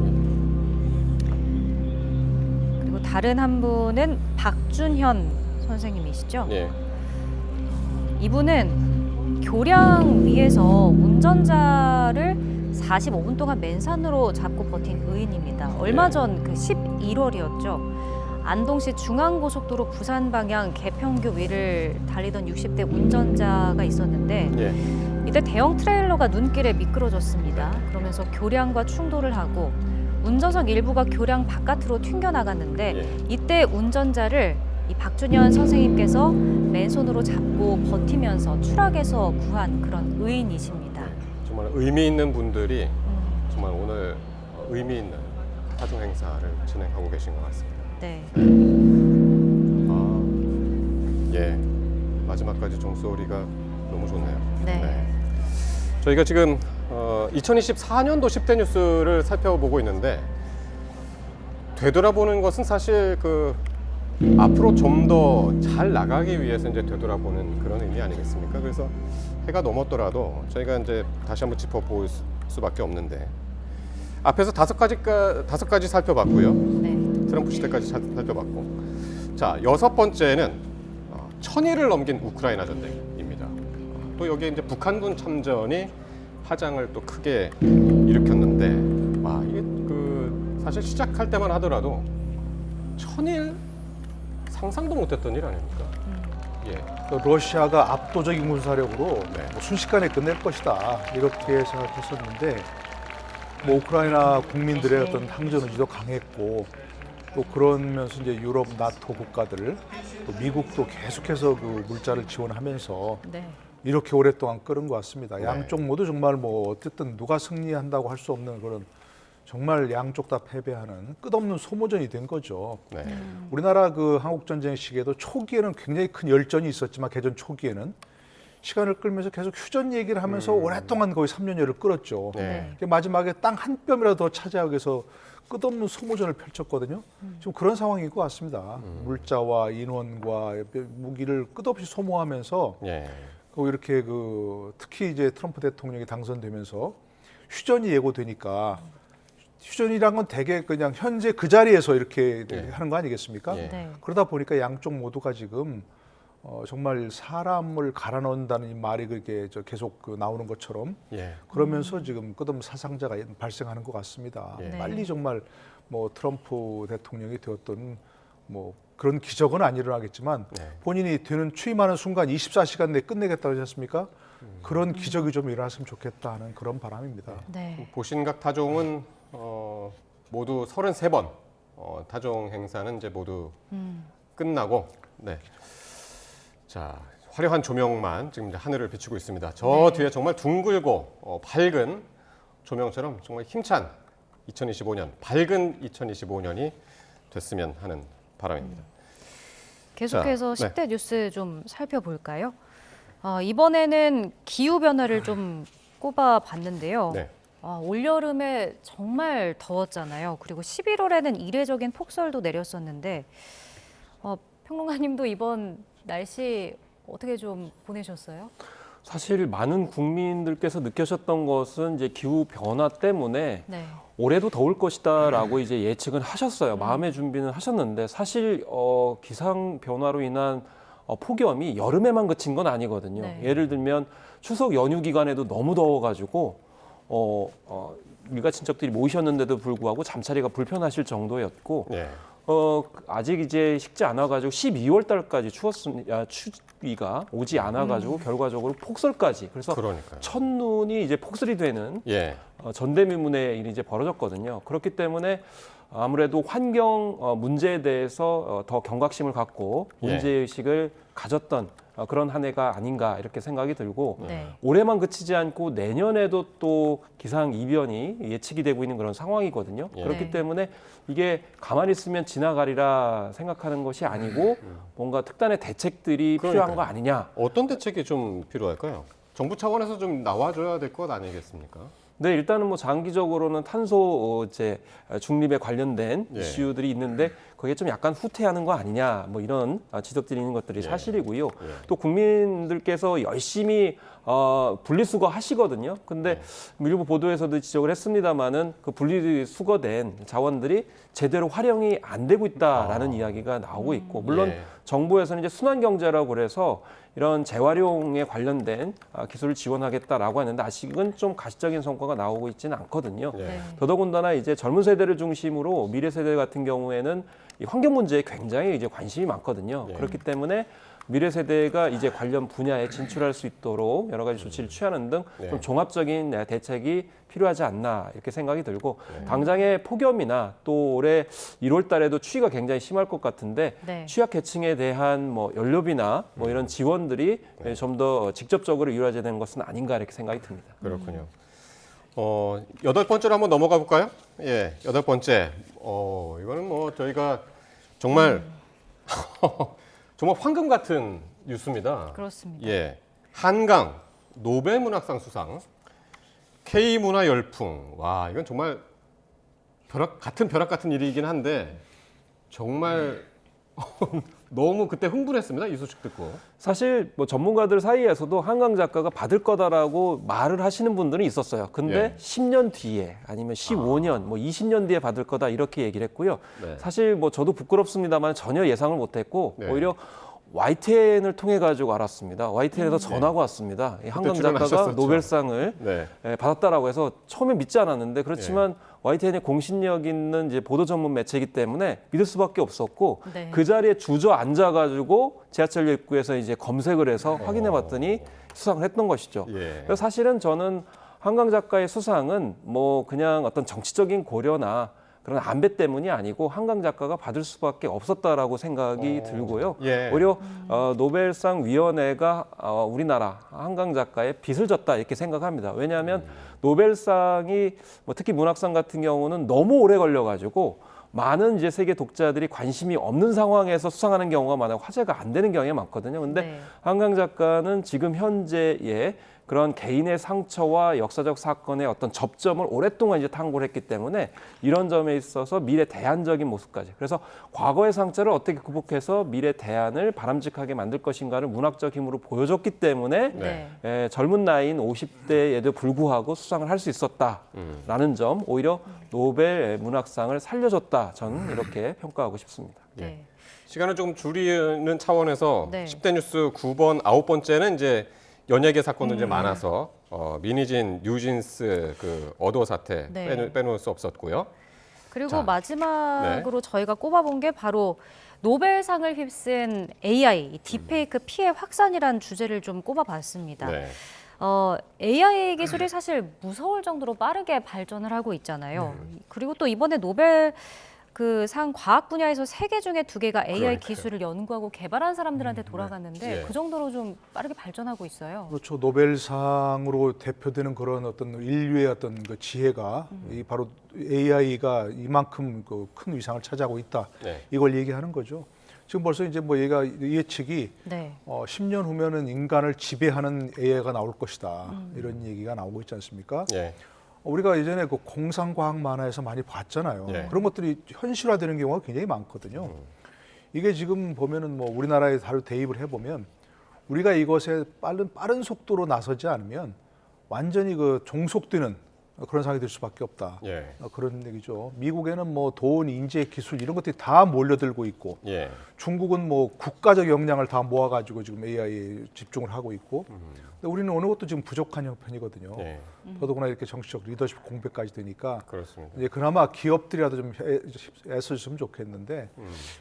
그리고 다른 한 분은 박준현 선생님이시죠. 예. 이분은 교량 위에서 운전자를 45분 동안 맨산으로 잡고 버틴 의인입니다. 얼마 전 그 11월이었죠. 안동시 중앙고속도로 부산 방향 개평교 위를 달리던 60대 운전자가 있었는데 예. 이때 대형 트레일러가 눈길에 미끄러졌습니다. 그러면서 교량과 충돌을 하고 운전석 일부가 교량 바깥으로 튕겨나갔는데 예. 이때 운전자를 이 박준현 선생님께서 맨손으로 잡고 버티면서 추락에서 구한 그런 의인이십니다. 정말 의미 있는 분들이 정말 오늘 의미 있는 타종 행사를 진행하고 계신 것 같습니다. 네. 예. 마지막까지 종소리가 너무 좋네요. 네. 저희가 지금 2024년도 10대 뉴스를 살펴보고 있는데 되돌아보는 것은 사실 그 앞으로 좀 더 잘 나가기 위해서 이제 되돌아보는 그런 의미 아니겠습니까? 그래서 해가 넘었더라도 저희가 이제 다시 한번 짚어볼 수밖에 없는데 앞에서 다섯 가지 살펴봤고요. 네. 트럼프 시대까지 살펴봤고, 자 6번째는 1000일을 넘긴 우크라이나 전쟁입니다. 또 여기에 이제 북한군 참전이 파장을 또 크게 일으켰는데, 이게 그 사실 시작할 때만 하더라도 1000일 상상도 못했던 일 아닙니까? 예. 러시아가 압도적인 군사력으로 네. 뭐 순식간에 끝낼 것이다 이렇게 생각했었는데 뭐 우크라이나 국민들의 어떤 항전 의지도 강했고 또 그러면서 이제 유럽 나토 국가들 또 미국도 계속해서 그 물자를 지원하면서 네. 이렇게 오랫동안 끌은 것 같습니다. 네. 양쪽 모두 정말 뭐 어쨌든 누가 승리한다고 할 수 없는 그런 정말 양쪽 다 패배하는 끝없는 소모전이 된 거죠. 네. 우리나라 그 한국전쟁 시기에도 초기에는 굉장히 큰 열전이 있었지만 개전 초기에는 시간을 끌면서 계속 휴전 얘기를 하면서 오랫동안 거의 3년여를 끌었죠. 네. 마지막에 땅 한 뼘이라도 더 차지하기 위해서 끝없는 소모전을 펼쳤거든요. 지금 그런 상황인 것 같습니다. 물자와 인원과 무기를 끝없이 소모하면서 예. 이렇게 그 특히 이제 트럼프 대통령이 당선되면서 휴전이 예고되니까 휴전이란 건 대개 그냥 현재 그 자리에서 이렇게 예. 하는 거 아니겠습니까? 예. 네. 그러다 보니까 양쪽 모두가 지금 정말 사람을 갈아 넣는다는 이 말이 그렇게 계속 나오는 것처럼 예. 그러면서 지금 끝없는 사상자가 발생하는 것 같습니다. 예. 빨리 정말 뭐 트럼프 대통령이 되었던 뭐 그런 기적은 안 일어나겠지만 네. 본인이 되는 취임하는 순간 24시간 내에 끝내겠다고 하지 않습니까? 그런 기적이 좀 일어났으면 좋겠다 하는 그런 바람입니다. 네. 보신각 타종은 모두 33번 타종 행사는 이제 모두 끝나고, 네. 자, 화려한 조명만 지금 이제 하늘을 비추고 있습니다. 저 뒤에 정말 둥글고 밝은 조명처럼 정말 힘찬 2025년, 밝은 2025년이 됐으면 하는 바람입니다. 계속해서 자, 10대 뉴스 좀 살펴볼까요? 이번에는 기후 변화를 좀 꼽아봤는데요. 네. 올여름에 정말 더웠잖아요. 그리고 11월에는 이례적인 폭설도 내렸었는데 평론가님도 이번 날씨 어떻게 좀 보내셨어요? 사실 많은 국민들께서 느끼셨던 것은 이제 기후 변화 때문에 네. 올해도 더울 것이다라고 이제 예측은 하셨어요. 마음의 준비는 하셨는데 사실 기상 변화로 인한 폭염이 여름에만 그친 건 아니거든요. 네. 예를 들면 추석 연휴 기간에도 너무 더워가지고 일가 친척들이 모이셨는데도 불구하고 잠자리가 불편하실 정도였고 네. 아직 이제 식지 않아가지고 12월 달까지 추위가 오지 않아가지고 결과적으로 폭설까지 그래서 그러니까요. 첫눈이 이제 폭설이 되는 예. 전대미문의 일이 이제 벌어졌거든요. 그렇기 때문에 아무래도 환경 문제에 대해서 더 경각심을 갖고 문제의식을 가졌던 그런 한 해가 아닌가 이렇게 생각이 들고 네. 올해만 그치지 않고 내년에도 또 기상 이변이 예측이 되고 있는 그런 상황이거든요. 예. 그렇기 네. 때문에 이게 가만히 있으면 지나가리라 생각하는 것이 아니고 뭔가 특단의 대책들이 필요한 그러니까요. 거 아니냐. 어떤 대책이 좀 필요할까요? 정부 차원에서 좀 나와줘야 될 것 아니겠습니까? 네, 일단은 뭐 장기적으로는 탄소 이제 중립에 관련된 예. 이슈들이 있는데 그게 좀 약간 후퇴하는 거 아니냐 뭐 이런 지적들이 있는 것들이 예. 사실이고요. 예. 또 국민들께서 열심히 분리수거 하시거든요. 근데 일부 보도에서도 지적을 했습니다마는 그 분리수거된 자원들이 제대로 활용이 안 되고 있다라는 이야기가 나오고 있고 물론 예. 정부에서는 이제 순환경제라고 그래서 이런 재활용에 관련된 기술을 지원하겠다라고 하는데 아직은 좀 가시적인 성과가 나오고 있지는 않거든요. 예. 네. 더더군다나 이제 젊은 세대를 중심으로 미래 세대 같은 경우에는 이 환경 문제에 굉장히 이제 관심이 많거든요. 예. 그렇기 때문에 미래 세대가 이제 관련 분야에 진출할 수 있도록 여러 가지 조치를 취하는 등 네. 좀 종합적인 대책이 필요하지 않나 이렇게 생각이 들고 당장의 폭염이나 또 올해 1월 달에도 추위가 굉장히 심할 것 같은데 네. 취약계층에 대한 뭐 연료비나 뭐 이런 지원들이 좀 더 직접적으로 이루어져야 되는 것은 아닌가 이렇게 생각이 듭니다. 그렇군요. 여덟 번째로 한번 넘어가 볼까요? 예, 여덟 번째. 이거는 뭐 저희가 정말 정말 황금 같은 뉴스입니다. 그렇습니다. 예, 한강 노벨문학상 수상, K문화 열풍. 와, 이건 정말 벼락 같은 일이긴 한데 정말 너무 그때 흥분했습니다. 이 소식 듣고. 사실 뭐 전문가들 사이에서도 한강 작가가 받을 거다라고 말을 하시는 분들은 있었어요. 근데 예. 10년 뒤에 아니면 15년, 뭐 20년 뒤에 받을 거다 이렇게 얘기를 했고요. 네. 사실 뭐 저도 부끄럽습니다만 전혀 예상을 못했고 네. 오히려 YTN을 통해 가지고 알았습니다. YTN에서 전화가 왔습니다. 이 한강 작가가 출연하셨었죠. 노벨상을 네. 받았다라고 해서 처음에 믿지 않았는데 그렇지만 YTN의 공신력 있는 이제 보도 전문 매체이기 때문에 믿을 수밖에 없었고 네. 그 자리에 주저앉아가지고 지하철 입구에서 이제 검색을 해서 확인해봤더니 수상을 했던 것이죠. 예. 그래서 사실은 저는 한강 작가의 수상은 뭐 그냥 어떤 정치적인 고려나 그런 안배 때문이 아니고 한강 작가가 받을 수밖에 없었다라고 생각이 들고요. 예. 오히려 노벨상 위원회가 우리나라 한강 작가의 빚을 졌다 이렇게 생각합니다. 왜냐하면 노벨상이 뭐 특히 문학상 같은 경우는 너무 오래 걸려가지고 많은 이제 세계 독자들이 관심이 없는 상황에서 수상하는 경우가 많아요. 화제가 안 되는 경우가 많거든요. 근데 네. 한강 작가는 지금 현재의 그런 개인의 상처와 역사적 사건의 어떤 접점을 오랫동안 이제 탐구를 했기 때문에 이런 점에 있어서 미래 대안적인 모습까지. 그래서 과거의 상처를 어떻게 극복해서 미래 대안을 바람직하게 만들 것인가를 문학적 힘으로 보여줬기 때문에 네. 젊은 나이인 50대에도 불구하고 수상을 할 수 있었다라는 점, 오히려 노벨 문학상을 살려줬다. 저는 이렇게 평가하고 싶습니다. 네. 시간을 조금 줄이는 차원에서 네. 10대 뉴스 9번, 9번째는 이제 연예계 사건도 이제 많아서 민희진, 뉴진스 그 어도 사태 네. 빼놓을 수 없었고요. 그리고 자, 마지막으로 저희가 꼽아본 게 바로 노벨상을 휩쓴 AI, 이 딥페이크 피해 확산이라는 주제를 좀 꼽아봤습니다. 네. AI 기술이 사실 무서울 정도로 빠르게 발전을 하고 있잖아요. 그리고 또 이번에 노벨 그 상 과학 분야에서 3개 중에 2개가 AI 그러니까요. 기술을 연구하고 개발한 사람들한테 돌아갔는데 예. 그 정도로 좀 빠르게 발전하고 있어요. 그렇죠. 노벨상으로 대표되는 그런 어떤 인류의 어떤 그 지혜가 이 바로 AI가 이만큼 그 큰 위상을 차지하고 있다. 네. 이걸 얘기하는 거죠. 지금 벌써 이제 뭐 얘가 예측이 네. 10년 후면은 인간을 지배하는 AI가 나올 것이다. 이런 얘기가 나오고 있지 않습니까? 예. 우리가 예전에 그 공상과학 만화에서 많이 봤잖아요. 예. 그런 것들이 현실화되는 경우가 굉장히 많거든요. 이게 지금 보면은 뭐 우리나라에 바로 대입을 해보면 우리가 이것에 빠른 속도로 나서지 않으면 완전히 그 종속되는 그런 상황이 될 수밖에 없다. 예. 그런 얘기죠. 미국에는 뭐 돈, 인재, 기술 이런 것들이 다 몰려들고 있고 예. 중국은 뭐 국가적 역량을 다 모아가지고 지금 AI에 집중을 하고 있고 근데 우리는 어느 것도 지금 부족한 형편이거든요. 예. 더더구나 이렇게 정치적 리더십 공백까지 되니까 그렇습니다. 이제 그나마 기업들이라도 좀 애써줬으면 좋겠는데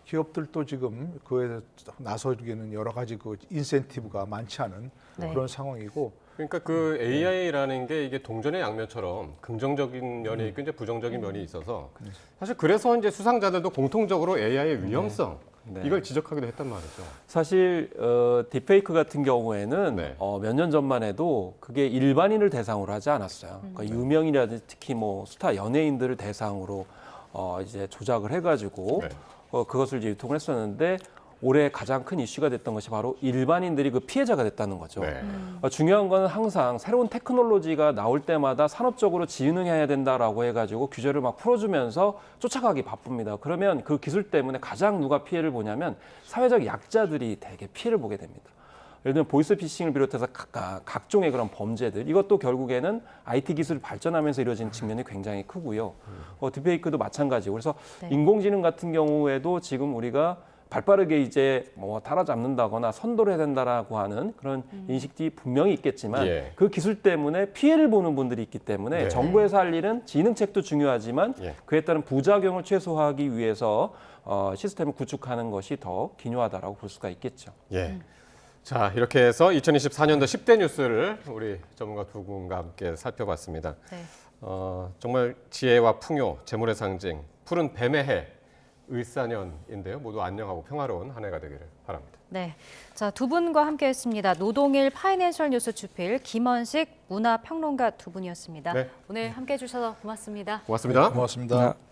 기업들도 지금 그에 나서기에는 여러 가지 그 인센티브가 많지 않은 네. 그런 상황이고 그러니까 그 AI라는 게 이게 동전의 양면처럼 긍정적인 면이 있고 이제 부정적인 면이 있어서 사실 그래서 이제 수상자들도 공통적으로 AI의 위험성 네. 이걸 지적하기도 했단 말이죠. 사실 딥페이크 같은 경우에는 네. 몇 년 전만 해도 그게 일반인을 대상으로 하지 않았어요. 그러니까 유명인이라든지 특히 뭐 스타 연예인들을 대상으로 이제 조작을 해가지고 네. 그것을 이제 유통을 했었는데 올해 가장 큰 이슈가 됐던 것이 바로 일반인들이 그 피해자가 됐다는 거죠. 네. 중요한 거는 항상 새로운 테크놀로지가 나올 때마다 산업적으로 지능해야 된다라고 해가지고 규제를 막 풀어주면서 쫓아가기 바쁩니다. 그러면 그 기술 때문에 가장 누가 피해를 보냐면 사회적 약자들이 되게 피해를 보게 됩니다. 예를 들면 보이스피싱을 비롯해서 각종의 그런 범죄들 이것도 결국에는 IT 기술이 발전하면서 이루어지는 측면이 굉장히 크고요. 딥페이크도 마찬가지고 그래서 네. 인공지능 같은 경우에도 지금 우리가 발빠르게 이제 뭐 따라잡는다거나 선도를 해야 된다라고 하는 그런 인식이 분명히 있겠지만 예. 그 기술 때문에 피해를 보는 분들이 있기 때문에 네. 정부에서 할 일은 지능책도 중요하지만 예. 그에 따른 부작용을 최소화하기 위해서 시스템을 구축하는 것이 더 기묘하다라고 볼 수가 있겠죠. 예. 자, 이렇게 해서 2024년도 10대 뉴스를 우리 전문가 두 분과 함께 살펴봤습니다. 네. 정말 지혜와 풍요, 재물의 상징, 푸른 뱀의 해, 을사년인데요. 모두 안녕하고 평화로운 한 해가 되기를 바랍니다. 네. 자, 두 분과 함께했습니다. 노동일 파이낸셜 뉴스 주필 김원식 문화평론가 두 분이었습니다. 네. 오늘 함께해 주셔서 고맙습니다. 고맙습니다. 고맙습니다.